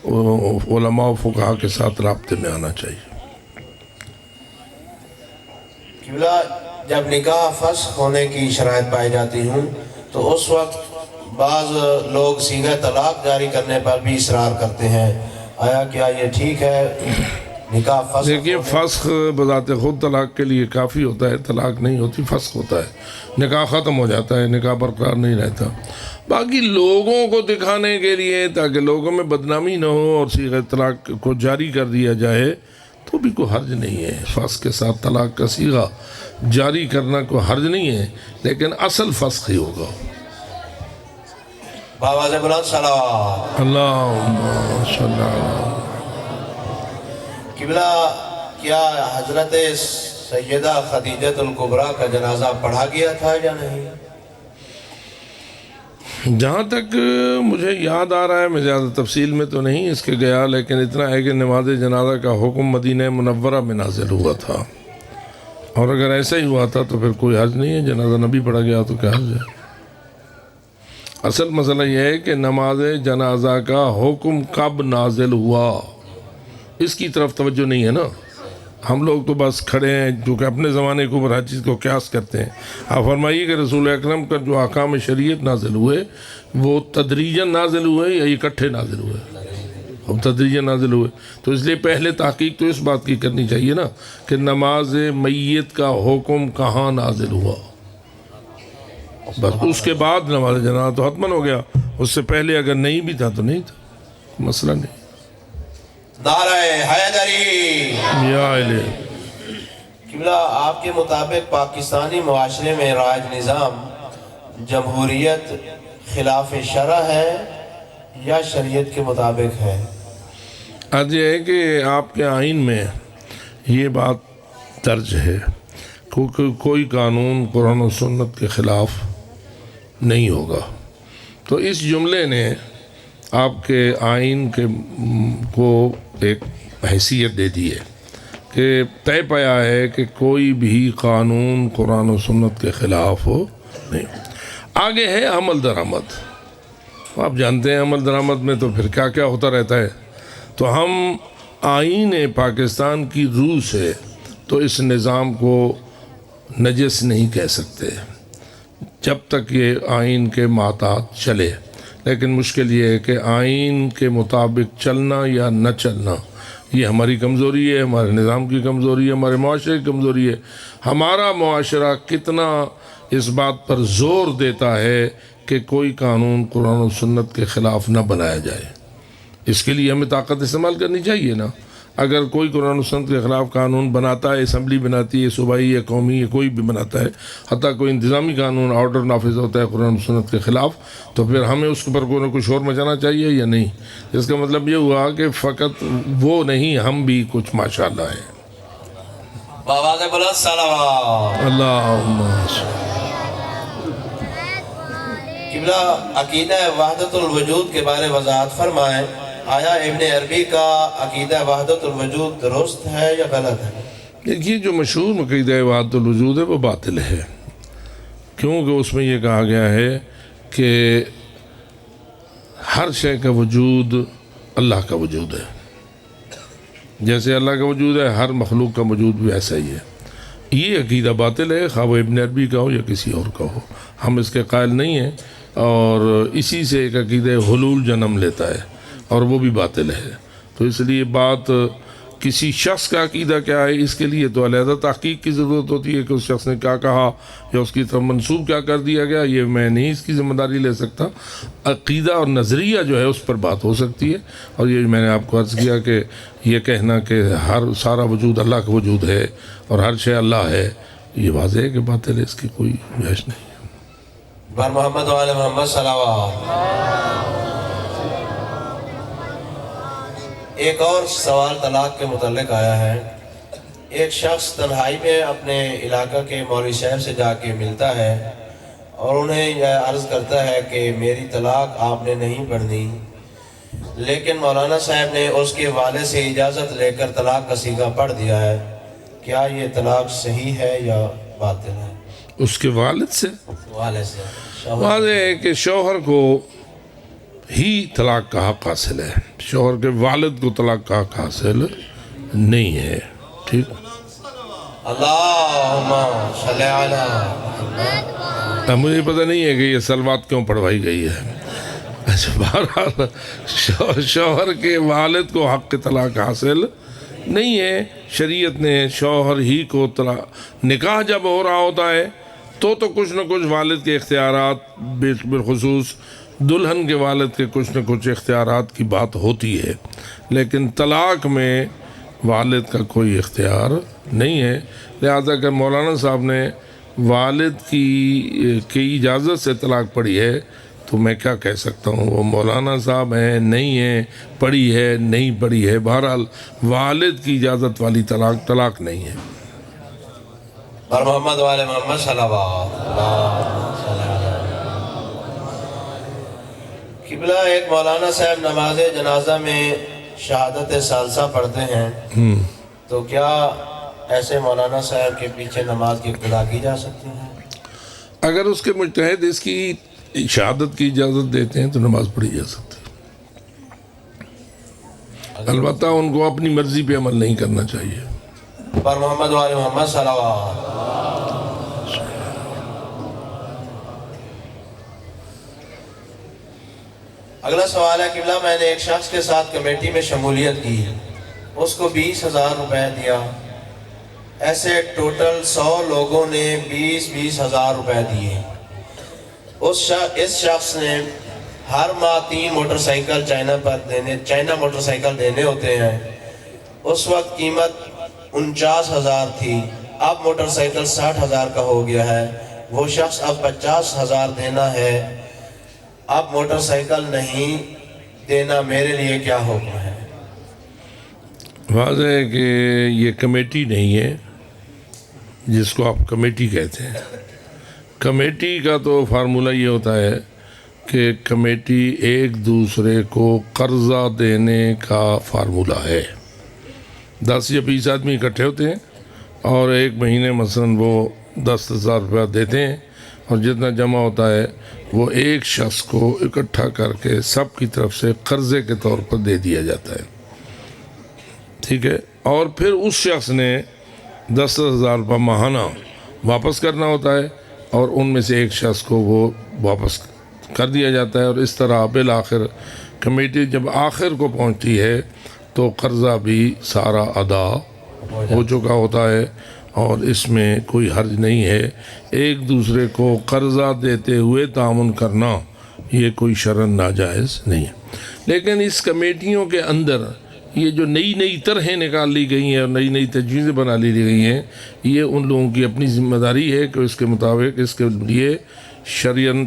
B: علماء و فقہا کے ساتھ رابطے میں آنا چاہیے۔
A: قبلہ جب نکاح فسخ ہونے کی شرائط پائی جاتی ہوں تو اس وقت بعض لوگ صیغہ طلاق جاری کرنے پر بھی اصرار کرتے ہیں، آیا کیا یہ ٹھیک ہے؟ نکاح فسخ
B: دیکھیے، فسخ بذات خود طلاق کے لیے کافی ہوتا ہے، طلاق نہیں ہوتی، فسخ ہوتا ہے، نکاح ختم ہو جاتا ہے، نکاح برقرار نہیں رہتا۔ باقی لوگوں کو دکھانے کے لیے تاکہ لوگوں میں بدنامی نہ ہو اور صیغہ طلاق کو جاری کر دیا جائے تو بھی کوئی حرج نہیں ہے۔ فسخ کے ساتھ طلاق کا صیغہ جاری کرنا کوئی حرج نہیں ہے، لیکن اصل فسخ ہی ہوگا۔
A: بآواز بلند صلوات۔
B: اللہم صلی اللہ۔
A: قبلہ کیا حضرت سیدہ خدیجہ الکبریٰ کا جنازہ پڑھا گیا تھا یا نہیں؟
B: جہاں تک مجھے یاد آ رہا ہے، میں زیادہ تفصیل میں تو نہیں اس کے گیا، لیکن اتنا ہے کہ نماز جنازہ کا حکم مدینہ منورہ میں نازل ہوا تھا، اور اگر ایسا ہی ہوا تھا تو پھر کوئی حرج نہیں ہے، جنازہ نہ بھی پڑھا گیا تو کیا حرج ہے۔ اصل مسئلہ یہ ہے کہ نماز جنازہ کا حکم کب نازل ہوا، اس کی طرف توجہ نہیں ہے نا۔ ہم لوگ تو بس کھڑے ہیں جو کہ اپنے زمانے کے اوپر ہر چیز کو قیاس کرتے ہیں۔ آپ فرمائیے کہ رسول اکرم کا جو احکام شریعت نازل ہوئے وہ تدریجاً نازل ہوئے یا اکٹھے نازل ہوئے؟ اب تدریجاً نازل ہوئے، تو اس لیے پہلے تحقیق تو اس بات کی کرنی چاہیے نا کہ نماز میت کا حکم کہاں نازل ہوا، بس اس کے بعد نماز جنازہ تو حتماً ہو گیا، اس سے پہلے اگر نہیں بھی تھا تو نہیں تھا، مسئلہ نہیں۔
A: نعرہ حیدری۔
B: یا الہ۔
A: قبلہ آپ کے مطابق پاکستانی معاشرے میں رائج نظام جمہوریت خلاف شرع ہے یا شریعت کے مطابق ہے؟
B: آج یہ ہے کہ آپ کے آئین میں یہ بات درج ہے کہ کوئی قانون قرآن و سنت کے خلاف نہیں ہوگا، تو اس جملے نے آپ کے آئین کو ایک حیثیت دے دی ہے کہ طے پایا ہے کہ کوئی بھی قانون قرآن و سنت کے خلاف ہو نہیں۔ آگے ہے عمل درآمد، آپ جانتے ہیں عمل درآمد میں تو پھر کیا کیا ہوتا رہتا ہے، تو ہم آئین پاکستان کی روح سے تو اس نظام کو نجس نہیں کہہ سکتے جب تک یہ آئین کے محتاط چلے، لیکن مشکل یہ ہے کہ آئین کے مطابق چلنا یا نہ چلنا یہ ہماری کمزوری ہے، ہمارے نظام کی کمزوری ہے، ہمارے معاشرے کی کمزوری ہے۔ ہمارا معاشرہ کتنا اس بات پر زور دیتا ہے کہ کوئی قانون قرآن و سنت کے خلاف نہ بنایا جائے، اس کے لیے ہمیں طاقت استعمال کرنی چاہیے نا۔ اگر کوئی قرآن و سنت کے خلاف قانون بناتا ہے، اسمبلی بناتی ہے، صوبائی یا قومی یا کوئی بھی بناتا ہے، حتیٰ کوئی انتظامی قانون آرڈر نافذ ہوتا ہے قرآن و سنت کے خلاف، تو پھر ہمیں اس پر کوئی نہ کوئی شور مچانا چاہیے یا نہیں؟ اس کا مطلب یہ ہوا کہ فقط وہ نہیں، ہم بھی کچھ ماشاءاللہ ہیں۔
A: بآواز بلند صلوات۔
B: اللہم
A: قبلہ عقیدہ وحدت الوجود کے بارے وضاحت فرمائیں، آیا ابن عربی کا عقیدہ وحدت الوجود درست ہے یا غلط ہے؟
B: دیکھیے، جو مشہور عقیدہ وحدت الوجود ہے وہ باطل ہے، کیونکہ اس میں یہ کہا گیا ہے کہ ہر شے کا وجود اللہ کا وجود ہے، جیسے اللہ کا وجود ہے ہر مخلوق کا وجود بھی ایسا ہی ہے۔ یہ عقیدہ باطل ہے، خواہ وہ ابن عربی کا ہو یا کسی اور کا ہو، ہم اس کے قائل نہیں ہیں، اور اسی سے ایک عقیدہ حلول جنم لیتا ہے اور وہ بھی باطل ہے۔ تو اس لیے بات کسی شخص کا عقیدہ کیا ہے اس کے لیے تو علیحدہ تحقیق کی ضرورت ہوتی ہے کہ اس شخص نے کیا کہا یا اس کی طرف منسوب کیا کر دیا گیا، یہ میں نہیں اس کی ذمہ داری لے سکتا۔ عقیدہ اور نظریہ جو ہے اس پر بات ہو سکتی ہے، اور یہ میں نے آپ کو عرض کیا کہ یہ کہنا کہ سارا وجود اللہ کا وجود ہے اور ہر شے اللہ ہے، یہ واضح ہے کہ باطل ہے، اس کی کوئی گنجائش نہیں۔
A: بر محمد و آل محمد صلوات۔ ایک اور سوال طلاق کے متعلق آیا ہے۔ ایک شخص تنہائی میں اپنے علاقہ کے مولوی صاحب سے جا کے ملتا ہے اور انہیں یہ عرض کرتا ہے کہ میری طلاق آپ نے نہیں پڑھنی، لیکن مولانا صاحب نے اس کے والد سے اجازت لے کر طلاق کا صیغہ پڑھ دیا ہے، کیا یہ طلاق صحیح ہے یا باطل ہے؟
B: اس کے والد سے
A: والد سے
B: واضح ہے کہ شوہر کو ہی طلاق کا حق حاصل ہے، شوہر کے والد کو طلاق کا حق حاصل نہیں ہے۔ ٹھیک،
A: اللہم صلی علی
B: اب مجھے پتہ نہیں ہے کہ یہ صلوات کیوں پڑھوائی گئی ہے۔ اچھا، بہرحال شوہر کے والد کو حق طلاق حاصل نہیں ہے۔ شریعت نے شوہر ہی کو طلاق، نکاح جب ہو رہا ہوتا ہے تو کچھ نہ کچھ والد کے اختیارات، بالخصوص دلہن کے والد کے کچھ نہ کچھ اختیارات کی بات ہوتی ہے، لیکن طلاق میں والد کا کوئی اختیار نہیں ہے۔ لہذا کہ مولانا صاحب نے والد کی اجازت سے طلاق پڑھی ہے تو میں کیا کہہ سکتا ہوں، وہ مولانا صاحب ہیں نہیں ہیں، پڑھی ہے نہیں پڑھی ہے، بہرحال والد کی اجازت والی طلاق نہیں ہے۔
A: بر محمد و آل محمد صلوات۔ قبلہ، ایک مولانا صاحب نماز جنازہ میں شہادت ثالثہ پڑھتے ہیں، تو کیا ایسے مولانا صاحب کے پیچھے نماز کی ابتدا کی جا سکتی ہے؟
B: اگر اس کے مجتہد اس کی شہادت کی اجازت دیتے ہیں تو نماز پڑھی جا سکتی ہے، البتہ ان کو اپنی مرضی پہ عمل نہیں کرنا چاہیے۔
A: پر محمد و آل محمد صلوات۔ اگلا سوال ہے، قبلہ میں نے ایک شخص کے ساتھ کمیٹی میں شمولیت کی، اس کو 20,000 روپے دیا، ایسے ٹوٹل 100 لوگوں نے 20,000 روپے دیے۔ اس شخص نے ہر ماہ 3 motor cycle China motor cycle دینے ہوتے ہیں۔ اس وقت قیمت 49,000 تھی، اب موٹر سائیکل 60,000 کا ہو گیا ہے، وہ شخص اب 50,000 دینا ہے، اب موٹر سائیکل نہیں دینا، میرے لیے کیا حکم ہے؟
B: واضح ہے کہ یہ کمیٹی نہیں ہے جس کو آپ کمیٹی کہتے ہیں۔ کمیٹی کا تو فارمولہ یہ ہوتا ہے کہ کمیٹی ایک دوسرے کو قرضہ دینے کا فارمولہ ہے۔ 10 یا 20 آدمی اکٹھے ہوتے ہیں اور ایک مہینے مثلاً وہ 10,000 روپیہ دیتے ہیں، اور جتنا جمع ہوتا ہے وہ ایک شخص کو اکٹھا کر کے سب کی طرف سے قرضے کے طور پر دے دیا جاتا ہے، ٹھیک ہے، اور پھر اس شخص نے 10,000 روپیہ ماہانہ واپس کرنا ہوتا ہے، اور ان میں سے ایک شخص کو وہ واپس کر دیا جاتا ہے، اور اس طرح بالآخر کمیٹی جب آخر کو پہنچتی ہے تو قرضہ بھی سارا ادا ہو چکا ہوتا ہے، اور اس میں کوئی حرج نہیں ہے۔ ایک دوسرے کو قرضہ دیتے ہوئے تعاون کرنا یہ کوئی شرعاً ناجائز نہیں ہے، لیکن اس کمیٹیوں کے اندر یہ جو نئی طرحیں نکال لی گئی ہیں اور نئی تجویزیں بنا لی گئی ہیں، یہ ان لوگوں کی اپنی ذمہ داری ہے کہ اس کے مطابق اس کے لیے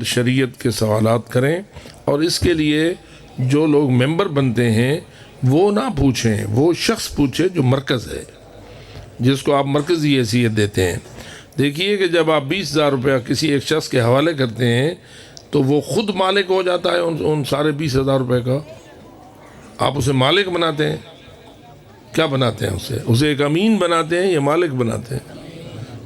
B: شریعت کے سوالات کریں، اور اس کے لیے جو لوگ ممبر بنتے ہیں وہ نہ پوچھیں، وہ شخص پوچھے جو مرکز ہے، جس کو آپ مرکزی حیثیت دیتے ہیں۔ دیکھیے کہ جب آپ 20,000 روپیہ کسی ایک شخص کے حوالے کرتے ہیں تو وہ خود مالک ہو جاتا ہے ان سارے 20,000 روپے کا، آپ اسے مالک بناتے ہیں، کیا بناتے ہیں اسے ایک امین بناتے ہیں یا مالک بناتے ہیں؟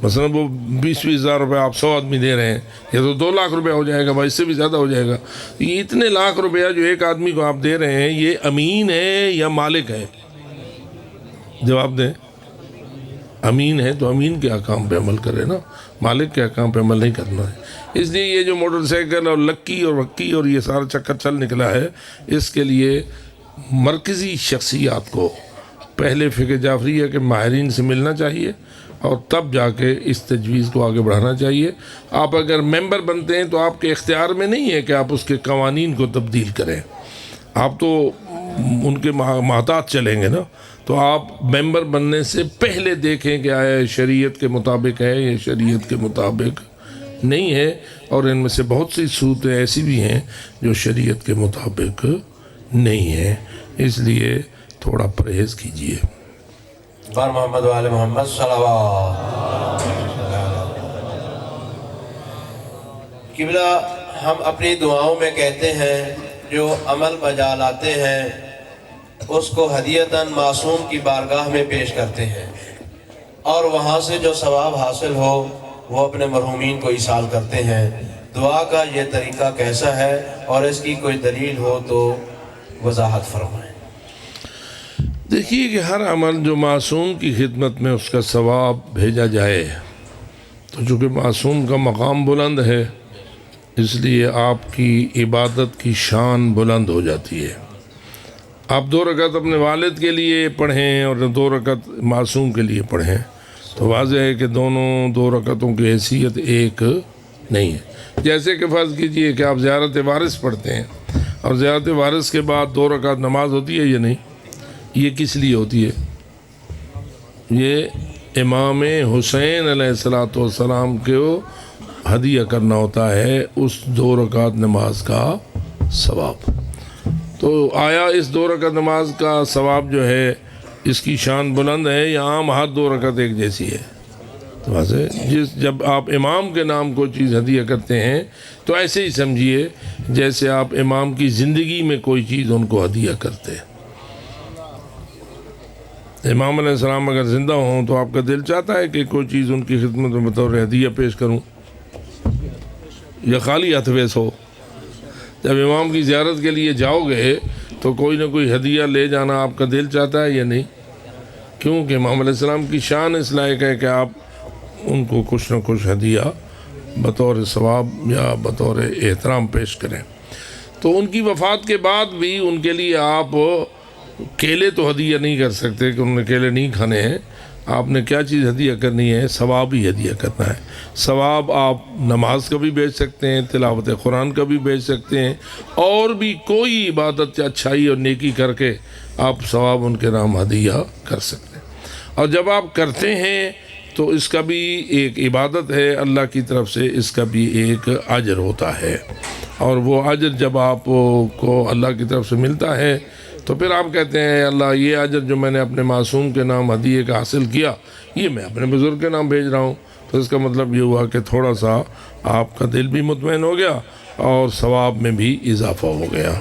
B: مثلا وہ 20,000 روپے آپ 100 آدمی دے رہے ہیں، یہ تو 2 لاکھ روپے ہو جائے گا، بھائی اس سے بھی زیادہ ہو جائے گا۔ یہ اتنے لاکھ روپیہ جو ایک آدمی کو آپ دے رہے ہیں، یہ امین ہے یا مالک ہے؟ جواب دیں۔ امین ہے تو امین کے احکام پہ عمل کرے نا، مالک کے احکام پہ عمل نہیں کرنا ہے۔ اس لیے یہ جو موٹر سائیکل اور لکی اور وکی اور یہ سارا چکر چل نکلا ہے، اس کے لیے مرکزی شخصیات کو پہلے فقہ جعفریہ کے ماہرین سے ملنا چاہیے اور تب جا کے اس تجویز کو آگے بڑھانا چاہیے۔ آپ اگر ممبر بنتے ہیں تو آپ کے اختیار میں نہیں ہے کہ آپ اس کے قوانین کو تبدیل کریں، آپ تو ان کے محتاط چلیں گے نا۔ تو آپ ممبر بننے سے پہلے دیکھیں کہ آیا شریعت کے مطابق ہے یا شریعت کے مطابق نہیں ہے، اور ان میں سے بہت سی صورتیں ایسی بھی ہیں جو شریعت کے مطابق نہیں ہیں، اس لیے تھوڑا پرہیز کیجیے۔
A: بار محمد و آل محمد صلوات۔ قبلہ، ہم اپنی دعاؤں میں کہتے ہیں جو عمل بجا لاتے ہیں اس کو ہدیتاً معصوم کی بارگاہ میں پیش کرتے ہیں، اور وہاں سے جو ثواب حاصل ہو وہ اپنے مرحومین کو ایصال کرتے ہیں۔ دعا کا یہ طریقہ کیسا ہے اور اس کی کوئی دلیل ہو تو وضاحت فرمائیں۔
B: دیکھیے کہ ہر عمل جو معصوم کی خدمت میں اس کا ثواب بھیجا جائے، تو چونکہ معصوم کا مقام بلند ہے اس لیے آپ کی عبادت کی شان بلند ہو جاتی ہے۔ آپ 2 رکعت اپنے والد کے لیے پڑھیں اور 2 رکعت معصوم کے لیے پڑھیں تو واضح ہے کہ دونوں 2 رکعتوں کی حیثیت ایک نہیں ہے۔ جیسے کہ فرض کیجئے کہ آپ زیارت وارث پڑھتے ہیں اور زیارت وارث کے بعد 2 رکعت نماز ہوتی ہے یا نہیں؟ یہ کس لیے ہوتی ہے؟ یہ امام حسین علیہ السلام کو ہدیہ کرنا ہوتا ہے اس 2 رکعت نماز کا ثواب۔ تو آیا اس 2 رکعت نماز کا ثواب جو ہے اس کی شان بلند ہے یا عام ہر 2 رکعت ایک جیسی ہے؟ تو واضح جب آپ امام کے نام کو چیز ہدیہ کرتے ہیں تو ایسے ہی سمجھیے جیسے آپ امام کی زندگی میں کوئی چیز ان کو ہدیہ کرتے ہیں۔ امام علیہ السلام اگر زندہ ہوں تو آپ کا دل چاہتا ہے کہ کوئی چیز ان کی خدمت میں بطور ہدیہ پیش کروں، یا خالی ہاتھ ویس ہو؟ جب امام کی زیارت کے لیے جاؤ گے تو کوئی نہ کوئی ہدیہ لے جانا آپ کا دل چاہتا ہے یا نہیں؟ کیونکہ امام علیہ السلام کی شان اس لائق ہے کہ آپ ان کو کچھ نہ کچھ ہدیہ بطور ثواب یا بطور احترام پیش کریں۔ تو ان کی وفات کے بعد بھی ان کے لیے آپ کیلے تو ہدیہ نہیں کر سکتے کہ انہوں نے کیلے نہیں کھانے ہیں، آپ نے کیا چیز ہدیہ کرنی ہے؟ ثواب ہی ہدیہ کرنا ہے۔ ثواب آپ نماز کا بھی بیچ سکتے ہیں، تلاوت قرآن کا بھی بیچ سکتے ہیں، اور بھی کوئی عبادت اچھائی اور نیکی کر کے آپ ثواب ان کے نام ہدیہ کر سکتے ہیں۔ اور جب آپ کرتے ہیں تو اس کا بھی ایک عبادت ہے، اللہ کی طرف سے اس کا بھی ایک اجر ہوتا ہے، اور وہ اجر جب آپ کو اللہ کی طرف سے ملتا ہے تو پھر آپ کہتے ہیں اللہ یہ اجر جو میں نے اپنے معصوم کے نام ہدیے کا حاصل کیا یہ میں اپنے بزرگ کے نام بھیج رہا ہوں۔ تو اس کا مطلب یہ ہوا کہ تھوڑا سا آپ کا دل بھی مطمئن ہو گیا اور ثواب میں بھی اضافہ ہو گیا،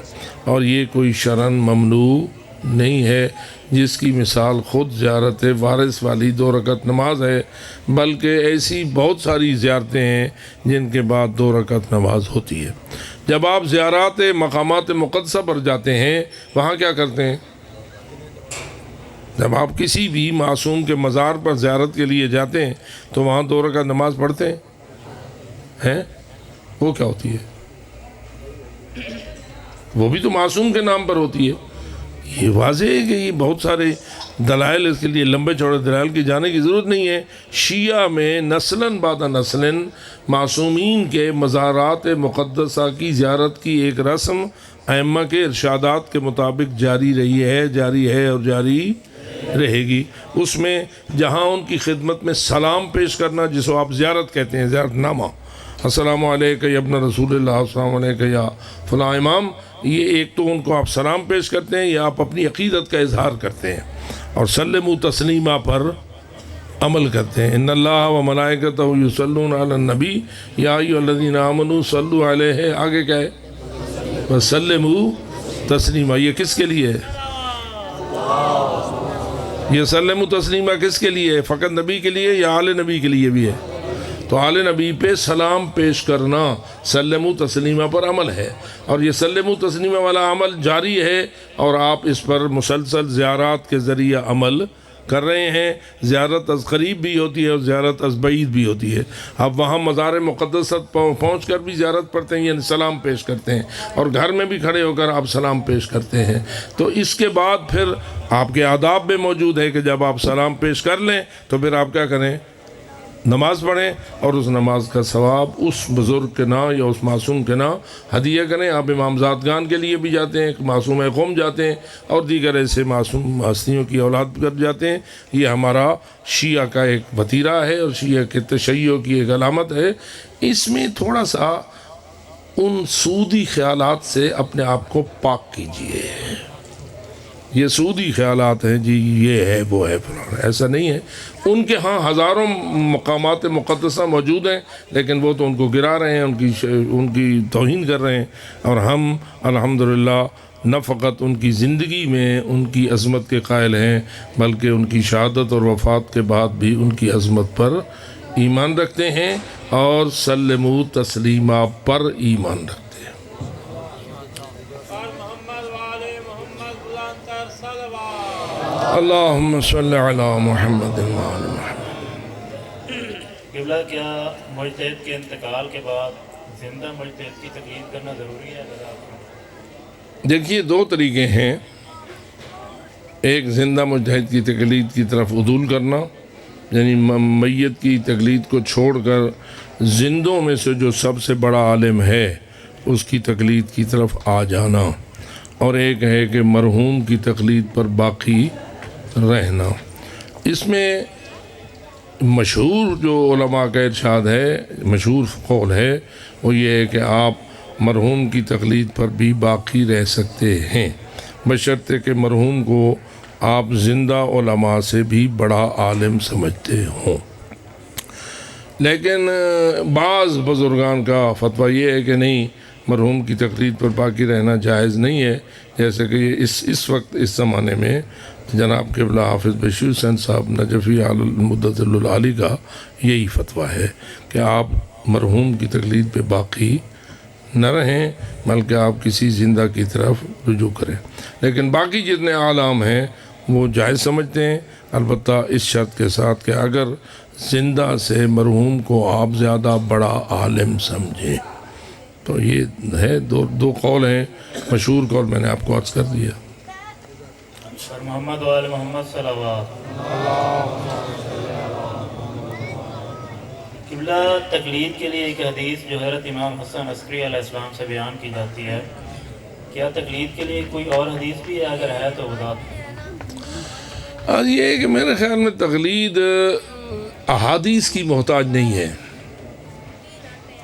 B: اور یہ کوئی شرعاً ممنوع نہیں ہے، جس کی مثال خود زیارت وارث والی 2 رکعت نماز ہے، بلکہ ایسی بہت ساری زیارتیں ہیں جن کے بعد 2 رکعت نماز ہوتی ہے۔ جب آپ زیارات مقامات مقدسہ پر جاتے ہیں وہاں کیا کرتے ہیں؟ جب آپ کسی بھی معصوم کے مزار پر زیارت کے لیے جاتے ہیں تو وہاں 2 رکعت نماز پڑھتے ہیں؟ وہ کیا ہوتی ہے؟ وہ بھی تو معصوم کے نام پر ہوتی ہے۔ یہ واضح ہے کہ یہ بہت سارے دلائل، اس کے لیے لمبے چوڑے دلائل کی جانے کی ضرورت نہیں ہے۔ شیعہ میں نسلاً بعد نسلاً معصومین کے مزارات مقدسہ کی زیارت کی ایک رسم ائمہ کے ارشادات کے مطابق جاری رہی ہے، جاری ہے اور جاری رہے گی۔ اس میں جہاں ان کی خدمت میں سلام پیش کرنا، جس کو آپ زیارت کہتے ہیں، زیارت نامہ، السلام علیکہ یا ابن رسول اللہ، السلام علیکہ یا فلاں امام، یہ ایک تو ان کو آپ سلام پیش کرتے ہیں یا آپ اپنی عقیدت کا اظہار کرتے ہیں، اور سلموا تسلیما پر عمل کرتے ہیں۔ ان اللہ و ملائکتہ یصلون علی النبی یا ایھا الذین آمنوا صلوا علیہ، آگے کیا ہے؟ وسلموا تسلیما۔ یہ کس کے لیے ہے؟ یہ سلموا تسلیما کس کے لیے ہے؟ فقط نبی کے لیے یا آل نبی کے لیے بھی ہے؟ تو آل نبی پہ سلام پیش کرنا سلموا تسلیما پر عمل ہے، اور یہ سلموا تسلیما والا عمل جاری ہے، اور آپ اس پر مسلسل زیارات کے ذریعہ عمل کر رہے ہیں۔ زیارت از قریب بھی ہوتی ہے اور زیارت از بعید بھی ہوتی ہے۔ اب وہاں مزار مقدسات پہنچ کر بھی زیارت پڑھتے ہیں، یعنی سلام پیش کرتے ہیں، اور گھر میں بھی کھڑے ہو کر آپ سلام پیش کرتے ہیں۔ تو اس کے بعد پھر آپ کے آداب میں موجود ہے کہ جب آپ سلام پیش کر لیں تو پھر آپ کیا کریں؟ نماز پڑھیں، اور اس نماز کا ثواب اس بزرگ کے نام یا اس معصوم کے نام ہدیہ کریں۔ آپ امام ذاتگان کے لیے بھی جاتے ہیں، معصوم قوم جاتے ہیں، اور دیگر ایسے معصوم ہستیوں کی اولاد کر جاتے ہیں۔ یہ ہمارا شیعہ کا ایک وتیرہ ہے اور شیعہ کے تشیع کی ایک علامت ہے۔ اس میں تھوڑا سا ان سودی خیالات سے اپنے آپ کو پاک کیجیے۔ یہ سودی خیالات ہیں جی، یہ ہے وہ ہے فلاں، ایسا نہیں ہے۔ ان کے ہاں ہزاروں مقامات مقدسہ موجود ہیں، لیکن وہ تو ان کو گرا رہے ہیں، ان کی توہین کر رہے ہیں، اور ہم الحمدللہ نہ فقط ان کی زندگی میں ان کی عظمت کے قائل ہیں، بلکہ ان کی شہادت اور وفات کے بعد بھی ان کی عظمت پر ایمان رکھتے ہیں، اور سلموا تسلیما پر ایمان رکھتے ہیں۔ اللہم صلی علی محمد وعلی محمد۔
E: قبلہ، کیا مجتہد کے انتقال کے بعد زندہ مجتہد کی تقلید کرنا ضروری ہے؟ اگر آپ
B: دیکھیے، دو طریقے ہیں۔ ایک زندہ مجتہد کی تقلید کی طرف عدول کرنا، یعنی میت کی تقلید کو چھوڑ کر زندوں میں سے جو سب سے بڑا عالم ہے اس کی تقلید کی طرف آ جانا، اور ایک ہے کہ مرحوم کی تقلید پر باقی رہنا۔ اس میں مشہور جو علماء کا ارشاد ہے، مشہور قول ہے، وہ یہ ہے کہ آپ مرحوم کی تقلید پر بھی باقی رہ سکتے ہیں، بشرطے کہ مرحوم کو آپ زندہ علماء سے بھی بڑا عالم سمجھتے ہوں۔ لیکن بعض بزرگان کا فتویٰ یہ ہے کہ نہیں، مرحوم کی تقلید پر باقی رہنا جائز نہیں ہے، جیسے کہ اس وقت اس زمانے میں جناب قبلہ حافظ بشیر حسین صاحب نجفی المدت العالی کا یہی فتویٰ ہے کہ آپ مرحوم کی تقلید پہ باقی نہ رہیں، بلکہ آپ کسی زندہ کی طرف رجوع کریں۔ لیکن باقی جتنے اعلام ہیں وہ جائز سمجھتے ہیں، البتہ اس شرط کے ساتھ کہ اگر زندہ سے مرحوم کو آپ زیادہ بڑا عالم سمجھیں۔ تو یہ ہے دو قول ہیں، مشہور قول میں نے آپ کو عرض کر دیا۔
E: پر محمد و آل محمد صلوات۔ قبلہ، تقلید کے لیے ایک حدیث جو حضرت امام حسن عسکری علیہ السلام سے بیان کی جاتی ہے، کیا تقلید کے لیے کوئی اور حدیث بھی ہے؟ اگر ہے تو بتا دیں۔
B: آج یہ ہے کہ میرے خیال میں تقلید احادیث کی محتاج نہیں ہے۔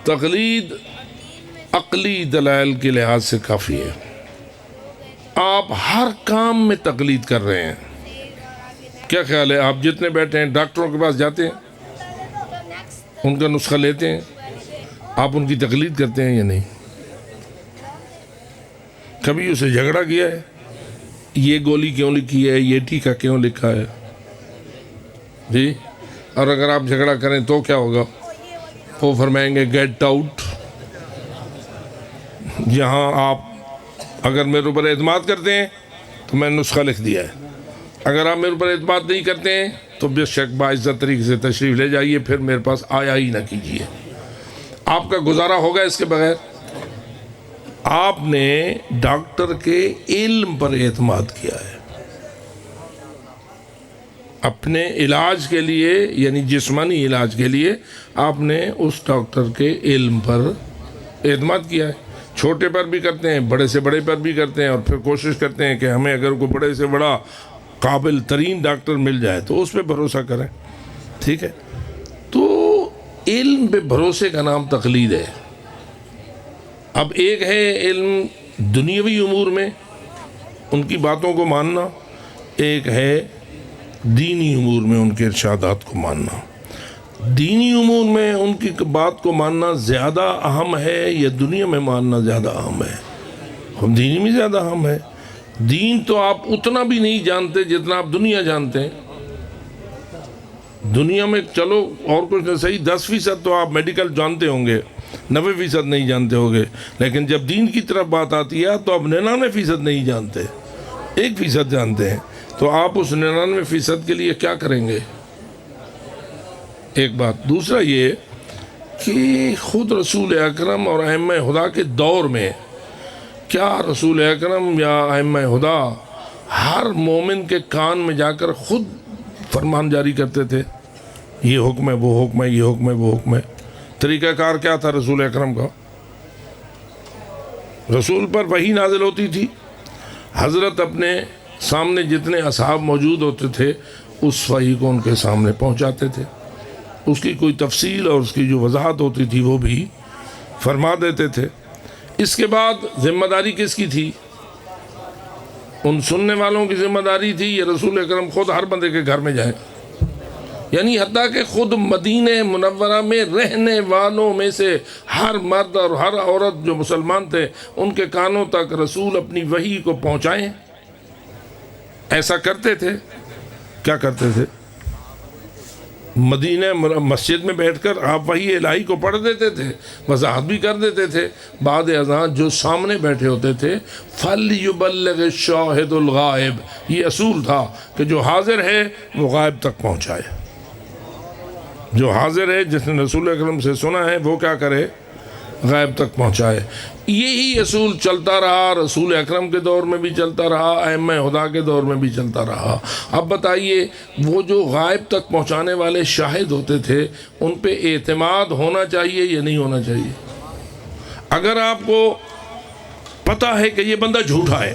B: تقلید عقلی دلائل کے لحاظ سے کافی ہے۔ آپ ہر کام میں تقلید کر رہے ہیں۔ کیا خیال ہے، آپ جتنے بیٹھے ہیں ڈاکٹروں کے پاس جاتے ہیں، ان کا نسخہ لیتے ہیں، آپ ان کی تقلید کرتے ہیں یا نہیں؟ کبھی اسے جھگڑا کیا ہے، یہ گولی کیوں لکھی ہے، یہ ٹیکہ کیوں لکھا ہے؟ جی، اور اگر آپ جھگڑا کریں تو کیا ہوگا؟ وہ فرمائیں گے گیٹ آؤٹ۔ یہاں آپ اگر میرے اوپر اعتماد کرتے ہیں تو میں نے نسخہ لکھ دیا ہے، اگر آپ میرے اوپر اعتماد نہیں کرتے ہیں تو بے شک باعزت طریقے سے تشریف لے جائیے، پھر میرے پاس آیا ہی نہ کیجیے۔ آپ کا گزارا ہوگا اس کے بغیر؟ آپ نے ڈاکٹر کے علم پر اعتماد کیا ہے، اپنے علاج کے لیے، یعنی جسمانی علاج کے لیے آپ نے اس ڈاکٹر کے علم پر اعتماد کیا ہے۔ چھوٹے پر بھی کرتے ہیں، بڑے سے بڑے پر بھی کرتے ہیں، اور پھر کوشش کرتے ہیں کہ ہمیں اگر کوئی بڑے سے بڑا قابل ترین ڈاکٹر مل جائے تو اس پہ بھروسہ کریں، ٹھیک ہے؟ تو علم پہ بھروسے کا نام تقلید ہے۔ اب ایک ہے علم دنیاوی امور میں ان کی باتوں کو ماننا، ایک ہے دینی امور میں ان کے ارشادات کو ماننا۔ دینی امور میں ان کی بات کو ماننا زیادہ اہم ہے یا دنیا میں ماننا زیادہ اہم ہے؟ ہم دینی میں زیادہ اہم ہے۔ دین تو آپ اتنا بھی نہیں جانتے جتنا آپ دنیا جانتے ہیں۔ دنیا میں چلو اور کچھ نہیں، صحیح 10% تو آپ میڈیکل جانتے ہوں گے، 90% نہیں جانتے ہوں گے، لیکن جب دین کی طرف بات آتی ہے تو آپ 99% نہیں جانتے، 1% جانتے ہیں۔ تو آپ اس 99% کے لیے کیا کریں گے؟ ایک بات. دوسرا یہ کہ خود رسول اکرم اور ائمہ خدا کے دور میں کیا رسول اکرم یا ائمہ خدا ہر مومن کے کان میں جا کر خود فرمان جاری کرتے تھے؟ یہ حکم ہے، وہ حکم ہے، یہ حکم ہے، وہ حکم ہے. طریقہ کار کیا تھا رسول اکرم کا؟ رسول پر وحی نازل ہوتی تھی، حضرت اپنے سامنے جتنے اصحاب موجود ہوتے تھے اس وحی کو ان کے سامنے پہنچاتے تھے، اس کی کوئی تفصیل اور اس کی جو وضاحت ہوتی تھی وہ بھی فرما دیتے تھے. اس کے بعد ذمہ داری کس کی تھی؟ ان سننے والوں کی ذمہ داری تھی یہ رسول اکرم خود ہر بندے کے گھر میں جائیں، یعنی حتیٰ کہ خود مدینہ منورہ میں رہنے والوں میں سے ہر مرد اور ہر عورت جو مسلمان تھے ان کے کانوں تک رسول اپنی وحی کو پہنچائیں. ایسا کرتے تھے. کیا کرتے تھے؟ مدینہ مسجد میں بیٹھ کر آپ وحی الہی کو پڑھ دیتے تھے، وضاحت بھی کر دیتے تھے. بعد ازاں جو سامنے بیٹھے ہوتے تھے فَلْيُبَلِّغِ الشَّاهِدُ الْغَائِبُ، یہ اصول تھا کہ جو حاضر ہے وہ غائب تک پہنچائے. جو حاضر ہے جس نے رسول اکرم سے سنا ہے وہ کیا کرے؟ غائب تک پہنچائے. یہی اصول چلتا رہا، رسول اکرم کے دور میں بھی چلتا رہا، ائمہ خدا کے دور میں بھی چلتا رہا. اب بتائیے وہ جو غائب تک پہنچانے والے شاہد ہوتے تھے ان پہ اعتماد ہونا چاہیے یا نہیں ہونا چاہیے؟ اگر آپ کو پتہ ہے کہ یہ بندہ جھوٹا ہے،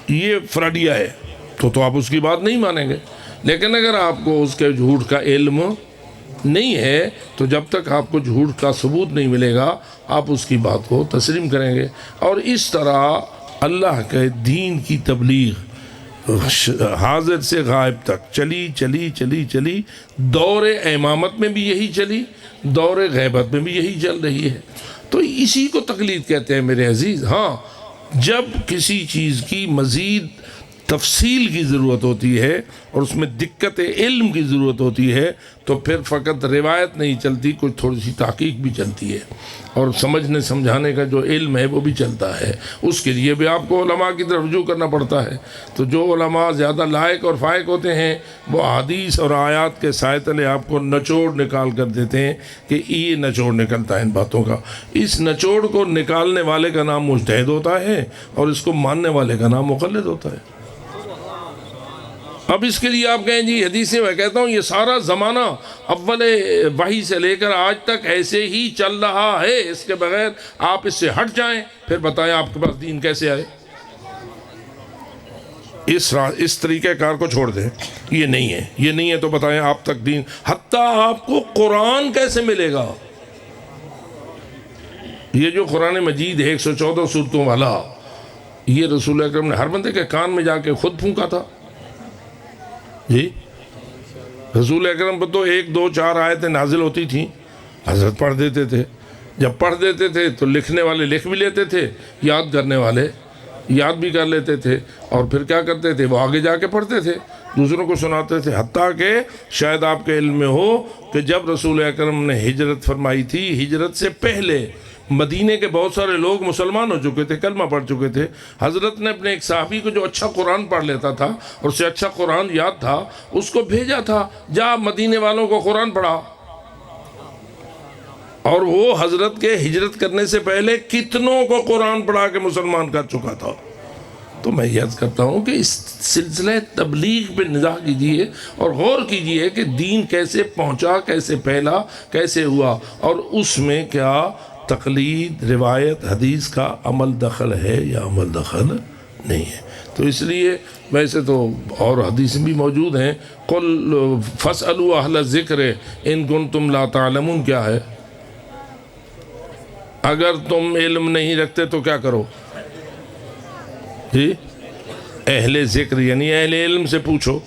B: یہ فراڈیا ہے، تو آپ اس کی بات نہیں مانیں گے. لیکن اگر آپ کو اس کے جھوٹ کا علم نہیں ہے تو جب تک آپ کو جھوٹ کا ثبوت نہیں ملے گا آپ اس کی بات کو تسلیم کریں گے. اور اس طرح اللہ کے دین کی تبلیغ حاضر سے غائب تک چلی چلی چلی چلی. دور امامت میں بھی یہی چلی، دور غیبت میں بھی یہی چل رہی ہے. تو اسی کو تقلید کہتے ہیں میرے عزیز. ہاں، جب کسی چیز کی مزید تفصیل کی ضرورت ہوتی ہے اور اس میں دقت علم کی ضرورت ہوتی ہے تو پھر فقط روایت نہیں چلتی، کچھ تھوڑی سی تحقیق بھی چلتی ہے اور سمجھنے سمجھانے کا جو علم ہے وہ بھی چلتا ہے. اس کے لیے بھی آپ کو علماء کی طرف رجوع کرنا پڑتا ہے. تو جو علماء زیادہ لائق اور فائق ہوتے ہیں وہ حدیث اور آیات کے سائے تلے آپ کو نچوڑ نکال کر دیتے ہیں کہ یہ نچوڑ نکلتا ہے ان باتوں کا. اس نچوڑ کو نکالنے والے کا نام مجتہد ہوتا ہے اور اس کو ماننے والے کا نام مقلد ہوتا ہے. اب اس کے لیے آپ کہیں جی حدیثیں، میں کہتا ہوں یہ سارا زمانہ اول وحی سے لے کر آج تک ایسے ہی چل رہا ہے. اس کے بغیر آپ اس سے ہٹ جائیں پھر بتائیں آپ کے پاس دین کیسے آئے. اس طریقہ کار کو چھوڑ دیں. یہ نہیں ہے، یہ نہیں ہے تو بتائیں آپ تک دین. حتیٰ آپ کو قرآن کیسے ملے گا؟ یہ جو قرآن مجید ہے 114 سورتوں والا، یہ رسول اکرم نے ہر بندے کے کان میں جا کے خود پھونکا تھا. جی رسول اکرم پر تو 1 2 4 آیتیں نازل ہوتی تھیں، حضرت پڑھ دیتے تھے. جب پڑھ دیتے تھے تو لکھنے والے لکھ بھی لیتے تھے، یاد کرنے والے یاد بھی کر لیتے تھے، اور پھر کیا کرتے تھے وہ آگے جا کے پڑھتے تھے، دوسروں کو سناتے تھے. حتیٰ کہ شاید آپ کے علم میں ہو کہ جب رسول اکرم نے ہجرت فرمائی تھی، ہجرت سے پہلے مدینے کے بہت سارے لوگ مسلمان ہو چکے تھے، کلمہ پڑھ چکے تھے. حضرت نے اپنے ایک صحابی کو جو اچھا قرآن پڑھ لیتا تھا اور اسے اچھا قرآن یاد تھا اس کو بھیجا تھا، جا مدینے والوں کو قرآن پڑھا. اور وہ حضرت کے ہجرت کرنے سے پہلے کتنوں کو قرآن پڑھا کے مسلمان کر چکا تھا. تو میں یاد کرتا ہوں کہ اس سلسلہ تبلیغ پہ نظر کیجئے اور غور کیجئے کہ دین کیسے پہنچا، کیسے پھیلا، کیسے ہوا، اور اس میں کیا تقلید، روایت، حدیث کا عمل دخل ہے یا عمل دخل نہیں ہے. تو اس لیے ویسے تو اور حدیثیں بھی موجود ہیں. قل فاسألوا اہل الذکر ان کنتم لا تعلمون کیا ہے؟ اگر تم علم نہیں رکھتے تو کیا کرو؟ جی اہل ذکر یعنی اہل علم سے پوچھو.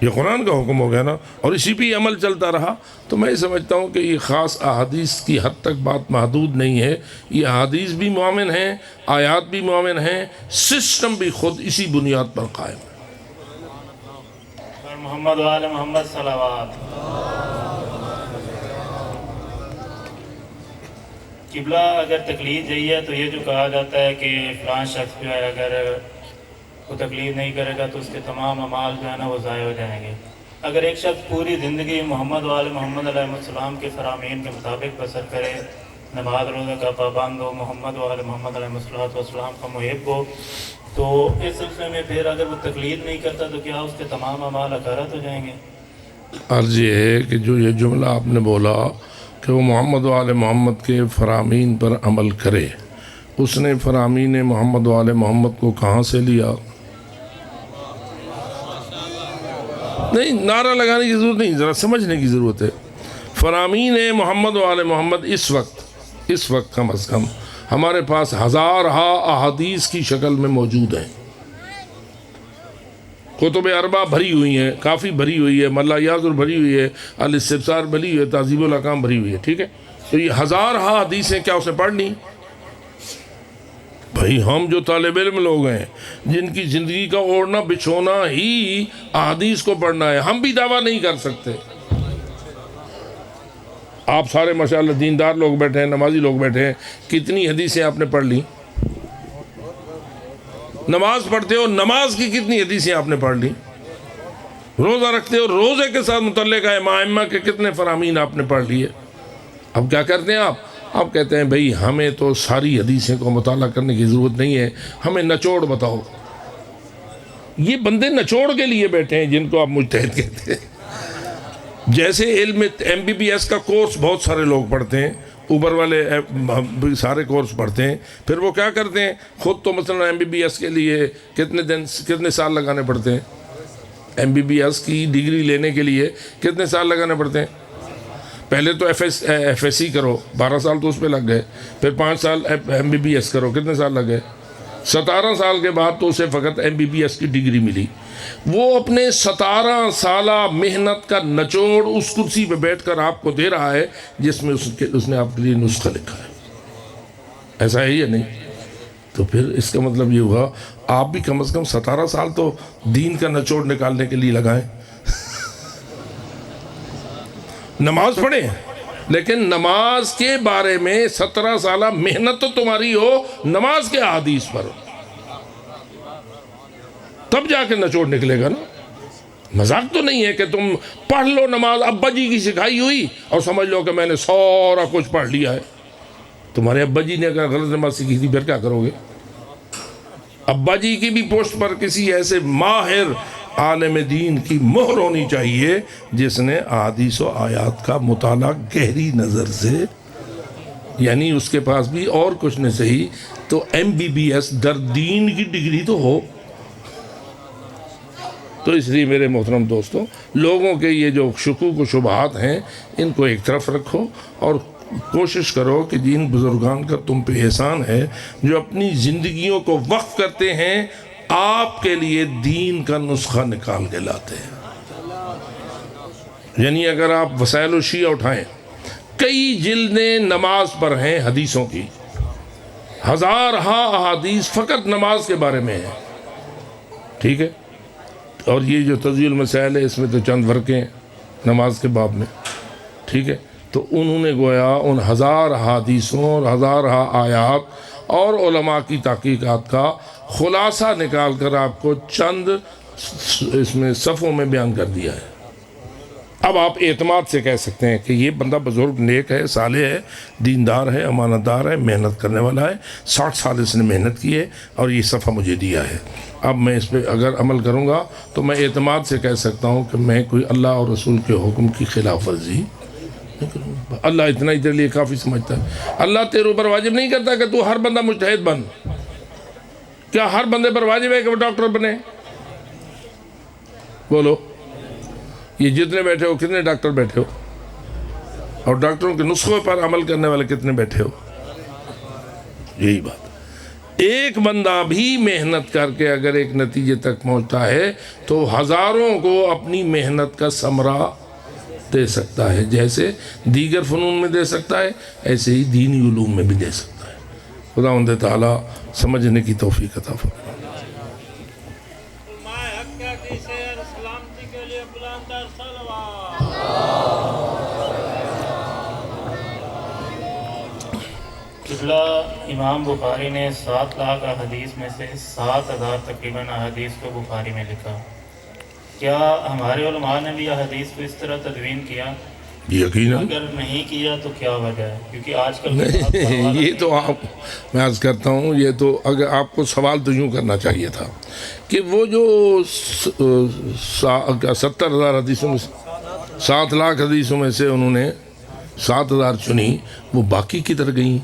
B: یہ قرآن کا حکم ہو گیا نا، اور اسی پہ عمل چلتا رہا. تو میں سمجھتا ہوں کہ یہ خاص احادیث کی حد تک بات محدود نہیں ہے. یہ احادیث بھی معاون ہیں، آیات بھی معاون ہیں، سسٹم بھی خود اسی بنیاد پر قائم ہے.
E: محمد و آل محمد صلوات. قبلہ اگر تقلید یہی ہے تو یہ جو کہا جاتا ہے کہ فلاں شخص جو ہے اگر کو تقلید نہیں کرے گا تو اس کے تمام اعمال جو ہے نا وہ ضائع ہو جائیں گے۔ اگر ایک شخص پوری زندگی محمد وآل محمد علیہ السلام کے فرامین کے مطابق بسر کرے، نماز روزہ کا پابند ہو، محمد وآل محمد علیہ السلام کا محب ہو، تو اس سلسلے میں پھر اگر وہ تقلید نہیں کرتا تو کیا اس کے تمام اعمال حقارت ہو جائیں گے؟
B: عرض یہ ہے کہ جو یہ جملہ آپ نے بولا کہ وہ محمد وآل محمد کے فرامین پر عمل کرے، اس نے فرامین محمد وآل محمد کو کہاں سے لیا؟ نہیں، نعرہ لگانے کی ضرورت نہیں، ذرا سمجھنے کی ضرورت ہے۔ فرامین محمد وآل محمد اس وقت کم از کم ہمارے پاس ہزارہا احادیث کی شکل میں موجود ہیں۔ کتب اربع بھری ہوئی ہیں، کافی بھری ہوئی ہے، ملا یازر بھری ہوئی ہے، الاستبصار بھری ہوئی ہے، تہذیب الاحکام بھری ہوئی ہے، ٹھیک ہے؟ تو یہ ہزارہا حدیثیں کیا اسے پڑھ لی؟ بھائی ہم جو طالب علم لوگ ہیں جن کی زندگی کا اوڑھنا بچھونا ہی احادیث کو پڑھنا ہے، ہم بھی دعویٰ نہیں کر سکتے۔ آپ سارے ماشاءاللہ دیندار لوگ بیٹھے ہیں، نمازی لوگ بیٹھے ہیں، کتنی حدیثیں آپ نے پڑھ لی؟ نماز پڑھتے ہو، نماز کی کتنی حدیثیں آپ نے پڑھ لی؟ روزہ رکھتے ہو، روزے کے ساتھ متعلق ائمہ کے کتنے فرامین آپ نے پڑھ لیے؟ اب کیا کرتے ہیں آپ کہتے ہیں بھئی ہمیں تو ساری حدیثیں کو مطالعہ کرنے کی ضرورت نہیں ہے، ہمیں نچوڑ بتاؤ۔ یہ بندے نچوڑ کے لیے بیٹھے ہیں جن کو آپ مجتہد کہتے ہیں۔ جیسے علم MBBS کا کورس بہت سارے لوگ پڑھتے ہیں، اوبر والے سارے کورس پڑھتے ہیں، پھر وہ کیا کرتے ہیں؟ خود تو مثلا MBBS کے لیے کتنے سال لگانے پڑتے ہیں؟ MBBS کی ڈگری لینے کے لیے کتنے سال لگانے پڑتے ہیں؟ پہلے تو FSC کرو، 12 سال تو اس پہ لگ گئے، پھر 5 سال MBBS کرو، کتنے سال لگ گئے؟ 17 سال کے بعد تو اسے فقط MBBS کی ڈگری ملی۔ وہ اپنے 17 سالہ محنت کا نچوڑ اس کرسی پہ بیٹھ کر آپ کو دے رہا ہے جس میں اس نے آپ کے لیے نسخہ لکھا ہے۔ ایسا ہے یا نہیں؟ تو پھر اس کا مطلب یہ ہوا آپ بھی کم از کم 17 سال تو دین کا نچوڑ نکالنے کے لیے لگائیں۔ نماز پڑھیں، لیکن نماز کے بارے میں 17 سالہ محنت تو تمہاری ہو نماز کے احادیث پر، تب جا کے نچوڑ نکلے گا نا۔ مذاق تو نہیں ہے کہ تم پڑھ لو نماز ابا جی کی سکھائی ہوئی اور سمجھ لو کہ میں نے سارا کچھ پڑھ لیا ہے۔ تمہارے ابا جی نے اگر غلط نماز سیکھی تھی پھر کیا کرو گے؟ ابا جی کی بھی پوسٹ پر کسی ایسے ماہر عالم دین کی مہر ہونی چاہیے جس نے احادیث و آیات کا مطالعہ گہری نظر سے، یعنی اس کے پاس بھی اور کچھ نہیں صحیح تو MBBS در دین کی ڈگری تو ہو۔ تو اس لیے میرے محترم دوستوں، لوگوں کے یہ جو شکوک و شبہات ہیں ان کو ایک طرف رکھو اور کوشش کرو کہ جن بزرگان کا تم پہ احسان ہے جو اپنی زندگیوں کو وقف کرتے ہیں، آپ کے لیے دین کا نسخہ نکال کے لاتے ہیں۔ یعنی اگر آپ وسائل الشیعہ اٹھائیں، کئی جلدیں نماز پر ہیں حدیثوں کی، ہزارہا احادیث فقط نماز کے بارے میں ہیں، ٹھیک ہے؟ اور یہ جو تزویل المسائل ہے اس میں تو چند ورقیں ہیں نماز کے باب میں، ٹھیک ہے؟ تو انہوں نے گویا ان ہزار حدیثوں اور ہزارہا آیات اور علماء کی تحقیقات کا خلاصہ نکال کر آپ کو چند اس میں صفوں میں بیان کر دیا ہے۔ اب آپ اعتماد سے کہہ سکتے ہیں کہ یہ بندہ بزرگ نیک ہے، صالح ہے، دیندار ہے، امانت دار ہے، محنت کرنے والا ہے، 60 سال اس نے محنت کی ہے اور یہ صفحہ مجھے دیا ہے۔ اب میں اس پہ اگر عمل کروں گا تو میں اعتماد سے کہہ سکتا ہوں کہ میں کوئی اللہ اور رسول کے حکم کی خلاف ورزی نہیں کروں گا۔ اللہ اتنا ہی تیرے لیے کافی سمجھتا ہے۔ اللہ تیرے اوپر واجب نہیں کرتا کہ تو ہر بندہ مجتہد بن۔ کیا ہر بندے پر واجب ہے کہ وہ ڈاکٹر بنے؟ بولو، یہ جتنے بیٹھے ہو کتنے ڈاکٹر بیٹھے ہو؟ اور ڈاکٹروں کے نسخوں پر عمل کرنے والے کتنے بیٹھے ہو؟ یہی بات۔ ایک بندہ بھی محنت کر کے اگر ایک نتیجے تک پہنچتا ہے تو ہزاروں کو اپنی محنت کا ثمرہ دے سکتا ہے، جیسے دیگر فنون میں دے سکتا ہے ایسے ہی دینی علوم میں بھی دے سکتا ہے۔ خداوند تعالیٰ سمجھنے کی توفیق عطا فرمائے۔
E: قبلہ امام بخاری نے 7 لاکھ احادیث میں سے 7,000 تقریباً احادیث کو بخاری میں لکھا. کیا ہمارے علماء نے بھی احادیث کو اس طرح تدوین کیا؟
B: یقیناً.
E: اگر نہیں کیا تو کیا وجہ ہے؟ کیونکہ آج کل
B: نہیں، یہ تو آپ، میں عرض کرتا ہوں، یہ تو اگر آپ کو سوال تو یوں کرنا چاہیے تھا کہ وہ جو 70,000 حدیثوں میں 7 لاکھ حدیثوں میں سے انہوں نے 7,000 چنی، وہ باقی کدھر گئیں؟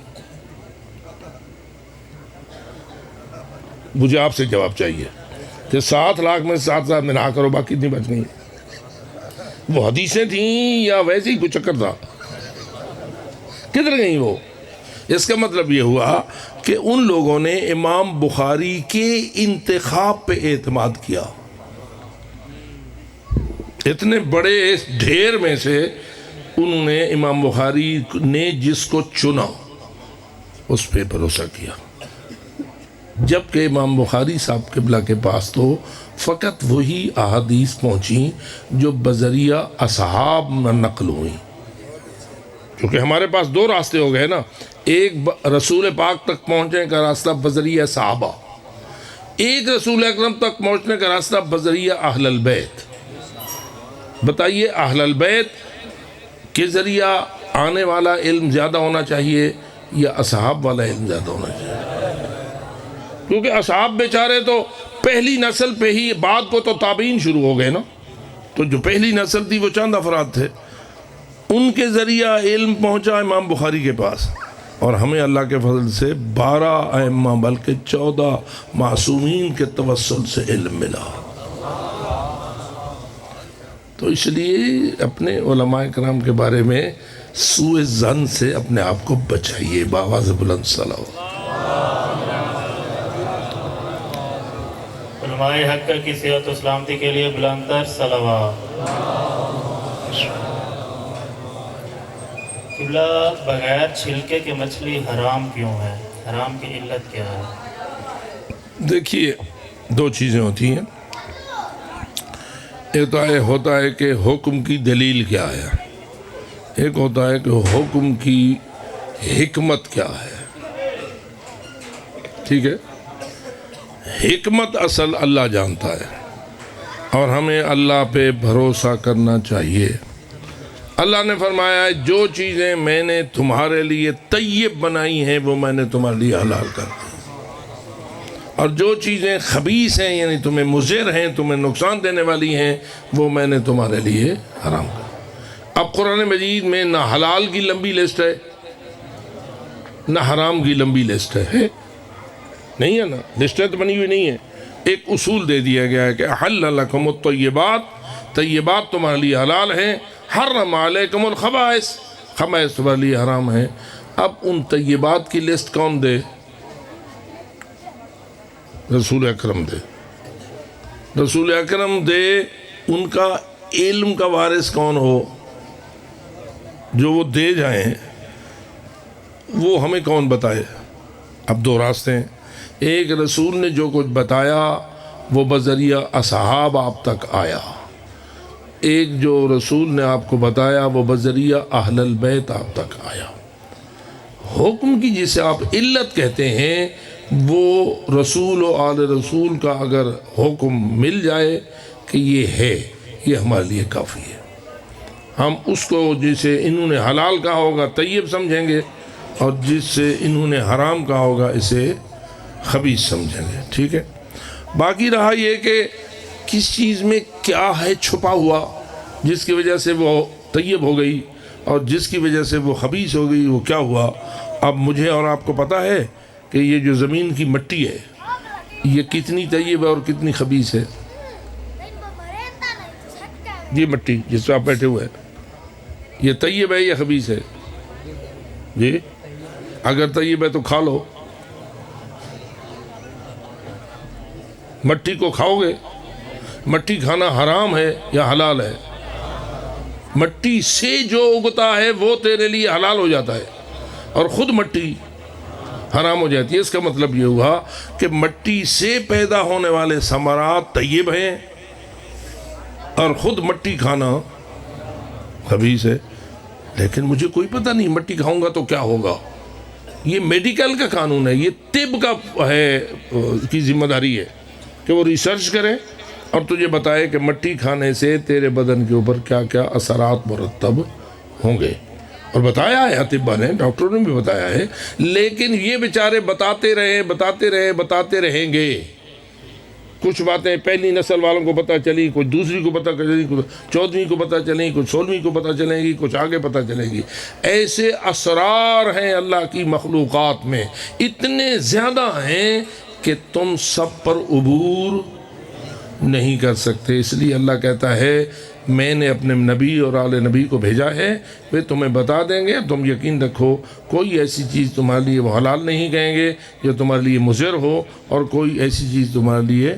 B: مجھے آپ سے جواب چاہیے کہ 7 لاکھ میں 7,000 ملا کرو، باقی نہیں بچ گئیں. وہ حدیثیں تھیں یا ویسے ہی کوئی چکر تھا؟ کدھر گئیں وہ؟ اس کا مطلب یہ ہوا کہ ان لوگوں نے امام بخاری کے انتخاب پہ اعتماد کیا. اتنے بڑے ڈھیر میں سے انہوں نے امام بخاری نے جس کو چنا اس پہ بھروسہ کیا، جبکہ امام بخاری صاحب قبلہ کے پاس تو فقط وہی احادیث پہنچیں جو بذریعہ اصحاب میں نقل ہوئیں. کیونکہ ہمارے پاس 2 راستے ہو گئے نا، ایک رسول پاک تک پہنچنے کا راستہ بذریعہ صحابہ، ایک رسول اکرم تک پہنچنے کا راستہ بذریعہ اہل البیت. بتائیے اہل البیت کے ذریعہ آنے والا علم زیادہ ہونا چاہیے یا اصحاب والا علم زیادہ ہونا چاہیے؟ کیونکہ اصحاب بیچارے تو پہلی نسل پہ ہی، بعد کو تو تابعین شروع ہو گئے نا، تو جو پہلی نسل تھی وہ چند افراد تھے، ان کے ذریعہ علم پہنچا امام بخاری کے پاس، اور ہمیں اللہ کے فضل سے 12 ائمہ بلکہ 14 معصومین کے توسل سے علم ملا. تو اس لیے اپنے علماء کرام کے بارے میں سوء ظن سے اپنے آپ کو بچائیے. بآواز بلند صلوات.
E: علماء حق کی صحت و سلامتی کے لیے بلند تر صلوات. قبلہ بغیر چھلکے کے مچھلی حرام کیوں ہے؟ حرام کی علت کیا ہے؟
B: دیکھیے 2 چیزیں ہوتی ہیں. ایک تو ہوتا ہے کہ حکم کی دلیل کیا ہے، ایک ہوتا ہے کہ حکم کی حکمت کیا ہے. ٹھیک ہے، حکمت اصل اللہ جانتا ہے، اور ہمیں اللہ پہ بھروسہ کرنا چاہیے. اللہ نے فرمایا ہے جو چیزیں میں نے تمہارے لیے طیب بنائی ہیں وہ میں نے تمہارے لیے حلال کر دی، اور جو چیزیں خبیث ہیں یعنی تمہیں مضر ہیں، تمہیں نقصان دینے والی ہیں، وہ میں نے تمہارے لیے حرام کر دی. اب قرآن مجید میں نہ حلال کی لمبی لسٹ ہے نہ حرام کی لمبی لسٹ ہے، نہیں ہے نا، لسٹیں تو بنی ہوئی نہیں ہیں. ایک اصول دے دیا گیا ہے کہ احل لکم الطیبات، طیبات تمہارے لیے حلال ہیں، حرم علیکم الخبائث، خبائث تمہارے لیے حرام ہیں. اب ان طیبات کی لسٹ کون دے؟ رسول اکرم دے. رسول اکرم دے. ان کا علم کا وارث کون ہو جو وہ دے جائیں، وہ ہمیں کون بتائے؟ اب 2 راستے ہیں. ایک رسول نے جو کچھ بتایا وہ بذریعہ اصحاب آپ تک آیا، ایک جو رسول نے آپ کو بتایا وہ بذریعہ اہل البیت آپ تک آیا. حکم کی جسے آپ علت کہتے ہیں، وہ رسول و آل رسول کا اگر حکم مل جائے کہ یہ ہے، یہ ہمارے لیے کافی ہے. ہم اس کو جسے انہوں نے حلال کہا ہوگا طیب سمجھیں گے، اور جس سے انہوں نے حرام کہا ہوگا اسے خبیث سمجھیں گے. ٹھیک ہے. باقی رہا یہ کہ کس چیز میں کیا ہے چھپا ہوا جس کی وجہ سے وہ طیب ہو گئی اور جس کی وجہ سے وہ خبیث ہو گئی، وہ کیا ہوا. اب مجھے اور آپ کو پتہ ہے کہ یہ جو زمین کی مٹی ہے یہ کتنی طیب ہے اور کتنی خبیث ہے. یہ مٹی جس پہ آپ بیٹھے ہوئے ہیں یہ طیب ہے یا خبیث ہے؟ جی اگر طیب ہے تو کھا لو. مٹی کو کھاؤ گے؟ مٹی کھانا حرام ہے یا حلال ہے؟ مٹی سے جو اگتا ہے وہ تیرے لیے حلال ہو جاتا ہے اور خود مٹی حرام ہو جاتی ہے. اس کا مطلب یہ ہوا کہ مٹی سے پیدا ہونے والے ثمرات طیب ہیں اور خود مٹی کھانا خبیث ہے. لیکن مجھے کوئی پتہ نہیں مٹی کھاؤں گا تو کیا ہوگا. یہ میڈیکل کا قانون ہے، یہ طب کا ہے کی ذمہ داری ہے کہ وہ ریسرچ کرے اور تجھے بتائے کہ مٹی کھانے سے تیرے بدن کے اوپر کیا کیا اثرات مرتب ہوں گے، اور بتایا ہے اطباء نے، ڈاکٹروں نے بھی بتایا ہے، لیکن یہ بیچارے بتاتے رہیں گے۔ کچھ باتیں پہلی نسل والوں کو پتہ چلی، کچھ دوسری کو پتہ چلی، کچھ 14ویں کو پتہ چلیں، کچھ 16ویں کو پتہ چلیں گی، کچھ آگے پتہ چلیں گی۔ ایسے اسرار ہیں اللہ کی مخلوقات میں، اتنے زیادہ ہیں کہ تم سب پر عبور نہیں کر سکتے۔ اس لیے اللہ کہتا ہے میں نے اپنے نبی اور آل نبی کو بھیجا ہے، وہ تمہیں بتا دیں گے، تم یقین رکھو کوئی ایسی چیز تمہارے لیے وہ حلال نہیں کہیں گے جو تمہارے لیے مضر ہو، اور کوئی ایسی چیز تمہارے لیے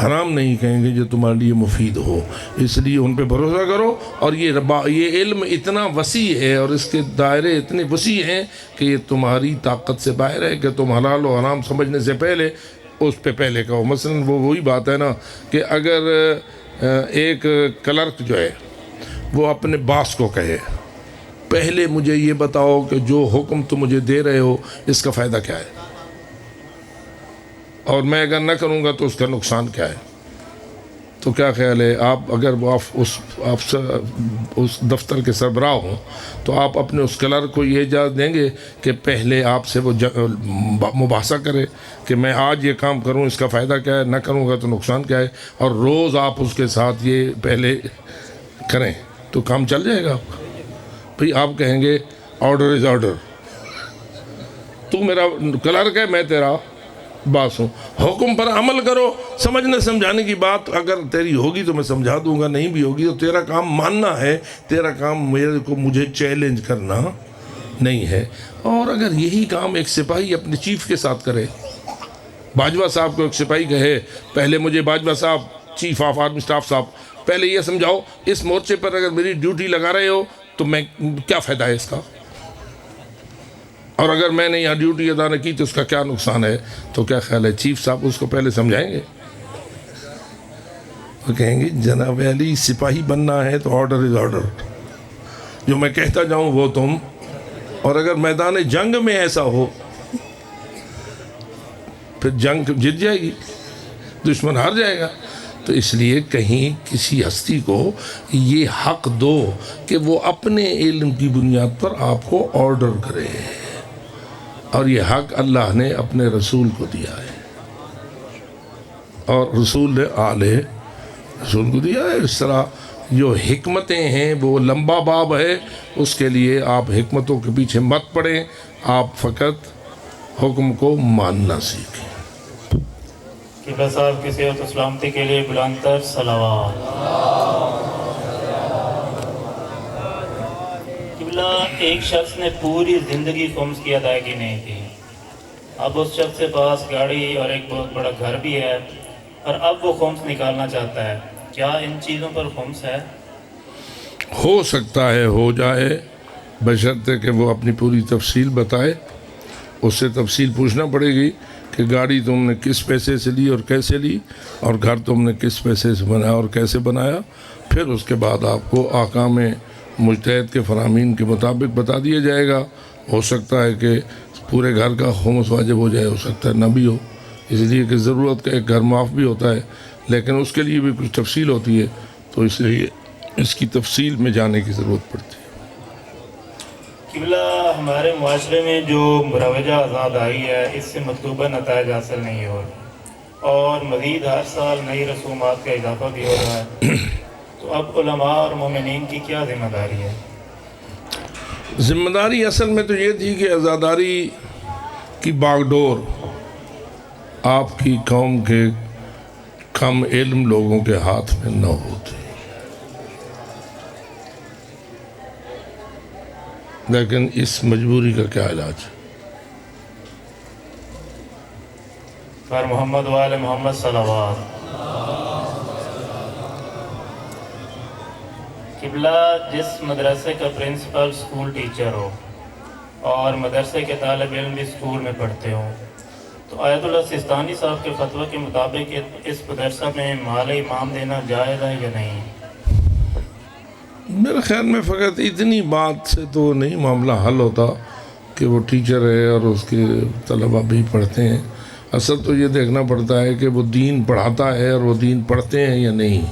B: حرام نہیں کہیں گے جو تمہارے لیے مفید ہو۔ اس لیے ان پہ بھروسہ کرو، اور یہ علم اتنا وسیع ہے اور اس کے دائرے اتنے وسیع ہیں کہ یہ تمہاری طاقت سے باہر ہے کہ تم حلال و حرام سمجھنے سے پہلے اس پہ پہلے کہو۔ مثلا وہی بات ہے نا کہ اگر ایک کلرک جو ہے وہ اپنے باس کو کہے پہلے مجھے یہ بتاؤ کہ جو حکم تم مجھے دے رہے ہو اس کا فائدہ کیا ہے، اور میں اگر نہ کروں گا تو اس کا نقصان کیا ہے، تو کیا خیال ہے آپ اگر وہ اس دفتر کے سربراہ ہوں تو آپ اپنے اس کلرک کو یہ اجازت دیں گے کہ پہلے آپ سے وہ مباحثہ کرے کہ میں آج یہ کام کروں اس کا فائدہ کیا ہے، نہ کروں گا تو نقصان کیا ہے، اور روز آپ اس کے ساتھ یہ پہلے کریں تو کام چل جائے گا آپ کا؟ بھئی آپ کہیں گے آرڈر از آرڈر، تو میرا کلرک ہے میں تیرا باس ہوں، حکم پر عمل کرو۔ سمجھنے سمجھانے کی بات اگر تیری ہوگی تو میں سمجھا دوں گا، نہیں بھی ہوگی تو تیرا کام ماننا ہے، تیرا کام مجھے چیلنج کرنا نہیں ہے۔ اور اگر یہی کام ایک سپاہی اپنے چیف کے ساتھ کرے، باجوہ صاحب کو ایک سپاہی کہے پہلے مجھے باجوہ صاحب چیف آف آرمی اسٹاف صاحب پہلے یہ سمجھاؤ اس مورچے پر اگر میری ڈیوٹی لگا رہے ہو تو میں کیا فائدہ ہے اس کا، اور اگر میں نے یہاں ڈیوٹی ادا نہ کی تو اس کا کیا نقصان ہے، تو کیا خیال ہے چیف صاحب اس کو پہلے سمجھائیں گے؟ وہ کہیں گے جناب علی سپاہی بننا ہے تو آرڈر از آرڈر، جو میں کہتا جاؤں وہ تم، اور اگر میدان جنگ میں ایسا ہو پھر جنگ جیت جائے گی، دشمن ہار جائے گا۔ تو اس لیے کہیں کسی ہستی کو یہ حق دو کہ وہ اپنے علم کی بنیاد پر آپ کو آرڈر کرے، اور یہ حق اللہ نے اپنے رسول کو دیا ہے، اور رسول نے آل رسول کو دیا ہے۔ اس طرح جو حکمتیں ہیں وہ لمبا باب ہے، اس کے لیے آپ حکمتوں کے پیچھے مت پڑیں، آپ فقط حکم کو ماننا سیکھیں۔
E: قبلہ صاحب کی صحت و سلامتی کے لیے بلند تر صلوات۔ قبلہ ایک شخص نے پوری زندگی خمس کی ادائیگی نہیں کی، اب اس شخص کے پاس گاڑی اور ایک بہت بڑا گھر بھی ہے، اور اب وہ خمس نکالنا چاہتا ہے، کیا ان چیزوں پر خمس ہے؟
B: ہو سکتا ہے ہو جائے، بشرطے کہ وہ اپنی پوری تفصیل بتائے، اس سے تفصیل پوچھنا پڑے گی کہ گاڑی تم نے کس پیسے سے لی اور کیسے لی، اور گھر تم نے کس پیسے سے بنایا اور کیسے بنایا، پھر اس کے بعد آپ کو احکام مجتہد کے فرامین کے مطابق بتا دیا جائے گا۔ ہو سکتا ہے کہ پورے گھر کا خمس واجب ہو جائے، ہو سکتا ہے نہ بھی ہو، اس لیے کہ ضرورت کا ایک گھر معاف بھی ہوتا ہے، لیکن اس کے لیے بھی کچھ تفصیل ہوتی ہے، تو اس لیے اس کی تفصیل میں جانے کی ضرورت پڑتی ہے۔
E: قبلہ ہمارے معاشرے میں جو مروجہ آزاد آئی ہے اس سے مطلوبہ نتائج حاصل نہیں ہو رہے، اور مزید ہر سال نئی رسومات کا اضافہ بھی ہو رہا ہے، تو اب علماء اور مومنین کی کیا ذمہ داری ہے؟
B: ذمہ داری اصل میں تو یہ تھی کہ عزاداری کی باغ ڈور آپ کی قوم کے کم علم لوگوں کے ہاتھ میں نہ ہوتی، لیکن اس مجبوری کا کیا علاج ہے؟
E: پر محمد وآل محمد صلوات۔ قبلہ جس مدرسے کا پرنسپل اسکول ٹیچر ہو اور مدرسے کے طالب علم بھی اسکول میں پڑھتے ہوں، تو آیت اللہ سستانی صاحب کے فتویٰ کے مطابق اس مدرسہ میں مال امام دینا جائز ہے یا نہیں؟
B: میرے خیال میں فقط اتنی بات سے تو نہیں معاملہ حل ہوتا کہ کہ وہ ٹیچر ہے اور اس کے طلبہ بھی پڑھتے ہیں، اصل تو یہ دیکھنا پڑتا ہے کہ وہ دین پڑھاتا ہے اور وہ دین پڑھتے ہیں یا نہیں۔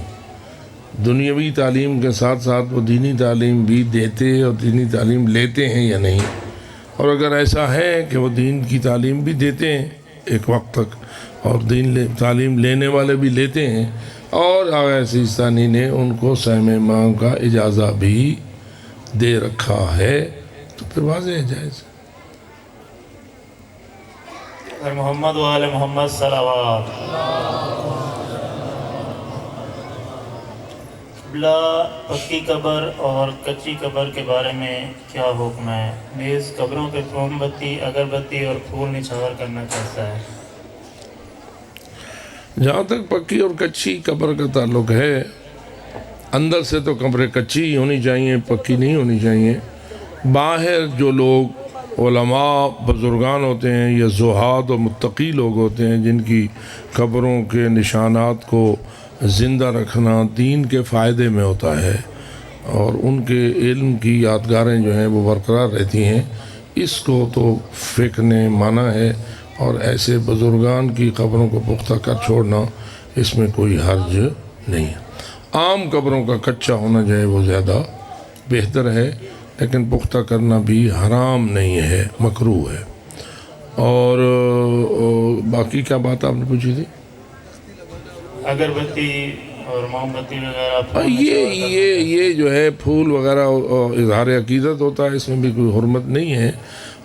B: دنیاوی تعلیم کے ساتھ ساتھ وہ دینی تعلیم بھی دیتے اور دینی تعلیم لیتے ہیں یا نہیں، اور اگر ایسا ہے کہ وہ دین کی تعلیم بھی دیتے ہیں ایک وقت تک اور تعلیم لینے والے بھی لیتے ہیں، اور آغا سیستانی نے ان کو سہم امام کا اجازہ بھی دے رکھا ہے، تو پھر واضح ہے جائز۔
E: اور محمد و آل محمد صلوات۔ قبلہ پکی قبر اور کچی قبر کے بارے میں کیا حکم ہے؟ نیز قبروں پہ موم بتی، اگربتی اور پھول نچھاور کرنا کیسا ہے؟
B: جہاں تک پکی اور کچی قبر کا تعلق ہے، اندر سے تو قبریں کچی ہی ہونی چاہیے، پکی نہیں ہونی چاہیے۔ باہر جو لوگ علماء بزرگان ہوتے ہیں یا زہاد و متقی لوگ ہوتے ہیں، جن کی قبروں کے نشانات کو زندہ رکھنا دین کے فائدے میں ہوتا ہے اور ان کے علم کی یادگاریں جو ہیں وہ برقرار رہتی ہیں، اس کو تو فقہ نے مانا ہے، اور ایسے بزرگان کی قبروں کو پختہ کر چھوڑنا اس میں کوئی حرج نہیں ہے۔ عام قبروں کا کچا ہونا جو ہے وہ زیادہ بہتر ہے، لیکن پختہ کرنا بھی حرام نہیں ہے، مکروہ ہے۔ اور باقی کیا بات آپ نے پوچھی تھی؟
E: اگربتی اور موم بتی وغیرہ،
B: یہ جو ہے پھول وغیرہ اظہار عقیدت ہوتا ہے، اس میں بھی کوئی حرمت نہیں ہے،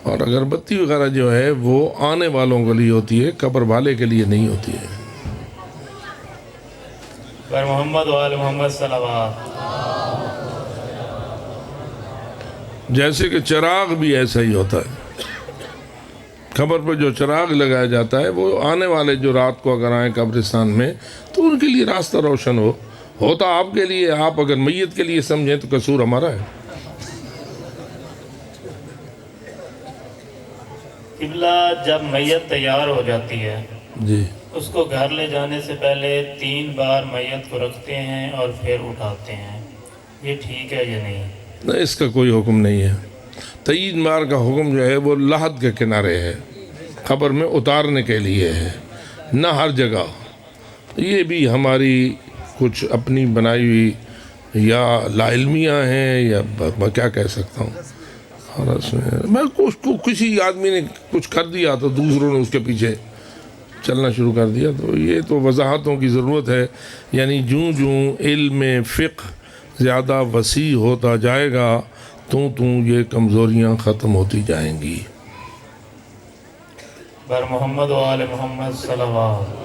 B: اور اگربتی وغیرہ جو ہے وہ آنے والوں کے لیے ہوتی ہے، قبر والے کے لیے نہیں ہوتی ہے۔
E: پر محمد و آل محمد صلوات۔
B: جیسے کہ چراغ بھی ایسا ہی ہوتا ہے، قبر پہ جو چراغ لگایا جاتا ہے وہ آنے والے جو رات کو اگر آئیں قبرستان میں تو ان کے لیے راستہ روشن ہوتا آپ کے لیے، آپ اگر میت کے لیے سمجھیں تو قصور ہمارا ہے۔
E: قبلہ جب میت تیار ہو جاتی ہے
B: جی،
E: اس کو گھر لے جانے سے پہلے 3 بار میت کو رکھتے ہیں اور پھر اٹھاتے ہیں، یہ ٹھیک ہے یا نہیں؟
B: نہیں، اس کا کوئی حکم نہیں ہے۔ 3 بار کا حکم جو ہے وہ لحد کے کنارے ہے، قبر میں اتارنے کے لیے ہے، نہ ہر جگہ۔ یہ بھی ہماری کچھ اپنی بنائی ہوئی یا لا علمیاں ہیں، یا میں کیا کہہ سکتا ہوں، اور اس میں کسی آدمی نے کچھ کر دیا تو دوسروں نے اس کے پیچھے چلنا شروع کر دیا، تو یہ تو وضاحتوں کی ضرورت ہے۔ یعنی جوں علم فقہ زیادہ وسیع ہوتا جائے گا تو یہ کمزوریاں ختم ہوتی جائیں گی۔
E: بر محمد و آل محمد صلوات۔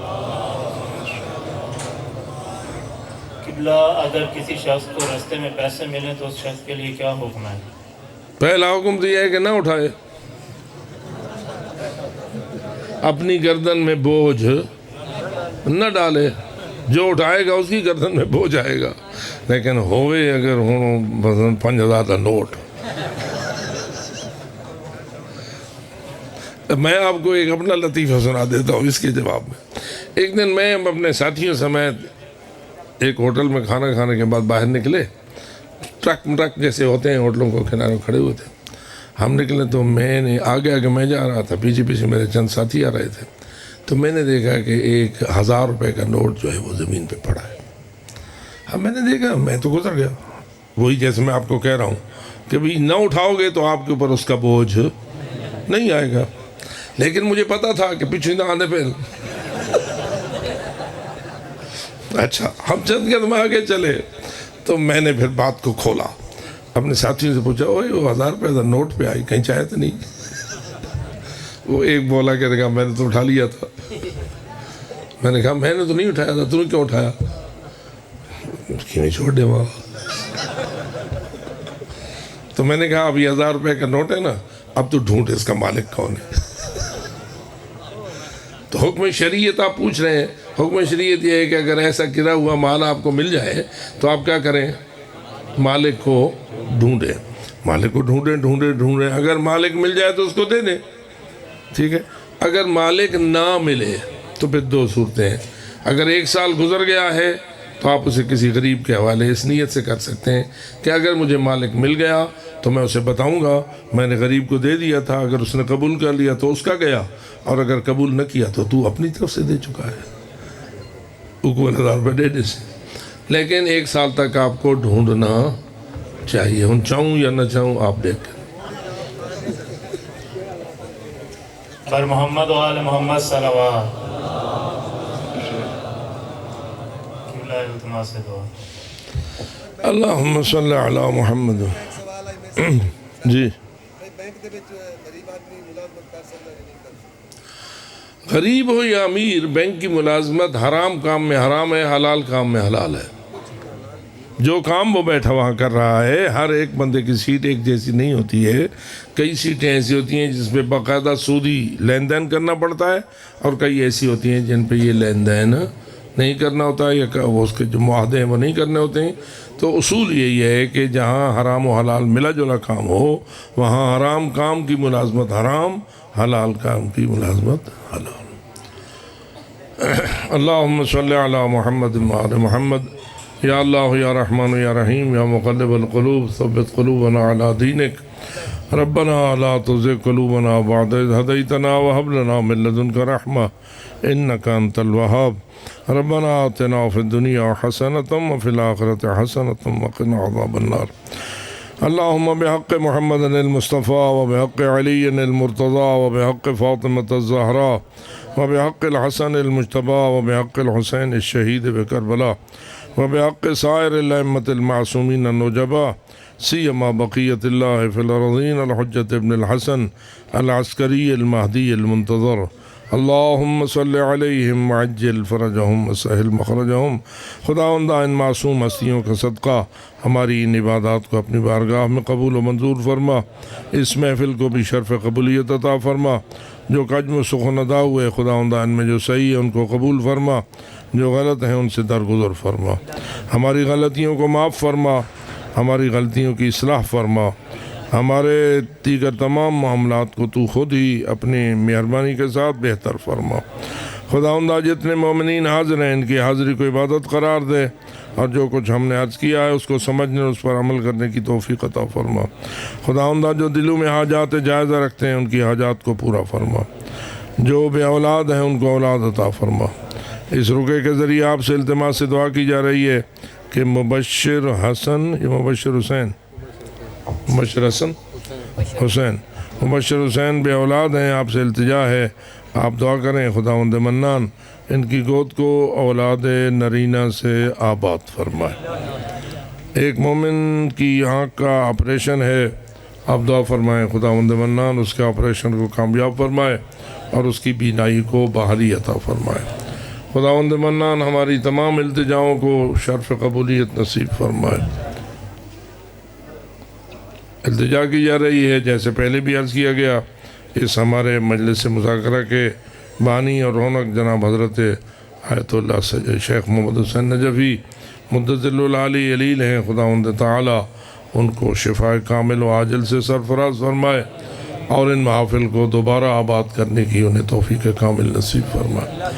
E: قبلہ اگر کسی شخص کو رستے میں پیسے ملیں تو اس شخص کے لیے کیا حکم ہے؟
B: پہلا حکم تو یہ ہے کہ نہ اٹھائے، اپنی گردن میں بوجھ نہ ڈالے، جو اٹھائے گا اس کی گردن میں بوجھ آئے گا، لیکن ہوئے اگر ہوں مثلا 5000 کا نوٹ۔ میں آپ کو ایک اپنا لطیفہ سنا دیتا ہوں اس کے جواب میں۔ ایک دن میں اپنے ساتھیوں سمیت ایک ہوٹل میں کھانا کھانے کے بعد باہر نکلے، ٹرک جیسے ہوتے ہیں ہوٹلوں کو کنارے کھڑے ہوئے تھے، ہم نکلے تو میں نے آگے میں جا رہا تھا، پیچھے میرے چند ساتھی آ رہے تھے، تو میں نے دیکھا کہ ایک 1000 روپے کا نوٹ جو ہے وہ زمین پہ پڑا ہے۔ اب میں نے دیکھا، میں تو گزر گیا، وہی جیسے میں آپ کو کہہ رہا ہوں کہ بھی نہ اٹھاؤ گے تو آپ کے اوپر اس کا بوجھ نہیں آئے گا، لیکن مجھے پتا تھا کہ پیچھے نہ آنے پہ اچھا ہم چند قدم آگے چلے، تو میں نے پھر بات کو کھولا، اپنے ساتھیوں سے پوچھا، اوے وہ 1000 روپے کا نوٹ پہ آئی، کہیں چاہے تو نہیں؟ وہ ایک بولا کہ دیکھا میں نے تو اٹھا لیا تھا۔ میں نے کہا میں نے تو نہیں اٹھایا تھا، تم نے کیوں اٹھایا؟ چھوڑ دے وہاں۔ تو میں نے کہا اب یہ 1000 روپے کا نوٹ ہے نا، اب تو ڈھونڈ اس کا مالک کون ہے۔ تو حکم شریعت آپ پوچھ رہے ہیں، حکم شریعت یہ ہے کہ اگر ایسا گرا ہوا مال آپ کو مل جائے تو آپ کیا کریں؟ مالک کو ڈھونڈیں، مالک کو ڈھونڈیں، اگر مالک مل جائے تو اس کو دے دیں، ٹھیک ہے۔ اگر مالک نہ ملے تو پھر 2 صورتیں ہیں، اگر 1 سال گزر گیا ہے تو آپ اسے کسی غریب کے حوالے اس نیت سے کر سکتے ہیں کہ اگر مجھے مالک مل گیا تو میں اسے بتاؤں گا میں نے غریب کو دے دیا تھا، اگر اس نے قبول کر لیا تو اس کا گیا، اور اگر قبول نہ کیا تو اپنی طرف سے دے چکا ہے 51,000 روپے دینے سے۔ لیکن 1 سال تک آپ کو ڈھونڈنا چاہیے، ہوں چاہوں یا نہ چاہوں آپ دیکھ کر۔
E: بر محمد و آل محمد صلوات۔ سے دعا۔
B: اللہم صلی علی محمد۔ جی، غریب ہو یا امیر، بینک کی ملازمت حرام کام میں حرام ہے، حلال کام میں حلال ہے۔ جو کام وہ بیٹھا وہاں کر رہا ہے، ہر ایک بندے کی سیٹ ایک جیسی نہیں ہوتی ہے، کئی سیٹیں ایسی ہوتی ہیں جس پہ باقاعدہ سودی لین دین کرنا پڑتا ہے، اور کئی ایسی ہوتی ہیں جن پہ یہ لین دین نہیں کرنا ہوتا ہے، یا وہ اس کے جو معاہدے ہیں وہ نہیں کرنے ہوتے ہیں۔ تو اصول یہی ہے کہ جہاں حرام و حلال ملا جلا کام ہو، وہاں حرام کام کی ملازمت حرام، حلال کام کی ملازمت حلال۔ اللہم صلی علی محمد وعلی محمد۔ یا اللہ یا رحمان یا رحیم یا مقلب القلوب ثبت قلوبنا علی دینک۔ ربنا لا تزغ قلوبنا بعد اذ ہدیتنا وہب لنا من لدنک رحمہ انک انت الوہاب۔ ربنا آتنا فی الدنیا حسنۃ وفی الآخرۃ حسنۃ وقنا عذاب النار۔ اللہم بحق محمد المصطفیٰ وبحق علی المرتضیٰ وبحق فاطمة الزہراء وبحق الحسن المجتبیٰ وبحق الحسین الشہید بکربلا وبحق سائر الائمة المعصومین النجباء سیما بقیت اللہ فی الارضین الحجۃ ابن الحسن العسکری المہدی المنتظر۔ اللہم صلی علیہم وعجل فرجہم وسہل مخرجہم۔ خداوندہ ان معصوم ہستیوں کا صدقہ ہماری ان عبادات کو اپنی بارگاہ میں قبول و منظور فرما، اس محفل کو بھی شرف قبولیت عطا فرما۔ جو کجم و سخن ادا ہوئے خداوندہ ان میں جو صحیح ہے ان کو قبول فرما، جو غلط ہیں ان سے درگزر فرما۔ ہماری غلطیوں کو معاف فرما، ہماری غلطیوں کی اصلاح فرما، ہمارے دیگر تمام معاملات کو تو خود ہی اپنی مہربانی کے ساتھ بہتر فرما۔ خداوندہ جتنے مومنین حاضر ہیں ان کی حاضری کو عبادت قرار دے، اور جو کچھ ہم نے عرض کیا ہے اس کو سمجھنے اور اس پر عمل کرنے کی توفیق عطا فرما۔ خداوندہ جو دلوں میں حاجات جائزہ رکھتے ہیں ان کی حاجات کو پورا فرما، جو بے اولاد ہیں ان کو اولاد عطا فرما۔ اس رکے کے ذریعے آپ سے التماس سے دعا کی جا رہی ہے کہ مبشر حسن یا مبشر حسین، مبشر حسن حسین، مبشر حسین بے اولاد ہیں، آپ سے التجا ہے آپ دعا کریں خداوند منان ان کی گود کو اولاد نرینہ سے آباد فرمائے۔ ایک مومن کی آنکھ کا آپریشن ہے، آپ دعا فرمائیں خداوند منان اس کے آپریشن کو کامیاب فرمائے اور اس کی بینائی کو بحالی عطا فرمائے۔ خداوند منان ہماری تمام التجاؤں کو شرف قبولیت نصیب فرمائے۔ التجا کی جا رہی ہے جیسے پہلے بھی عرض کیا گیا، اس ہمارے مجلس مذاکرہ کے بانی اور رونق جناب حضرت آیت اللہ شیخ محمد حسین نجفی مدظل العالی علیل ہیں، خداوند تعالی ان کو شفاء کامل و عاجل سے سرفراز فرمائے اور ان محافل کو دوبارہ آباد کرنے کی انہیں توفیق کامل نصیب فرمائے۔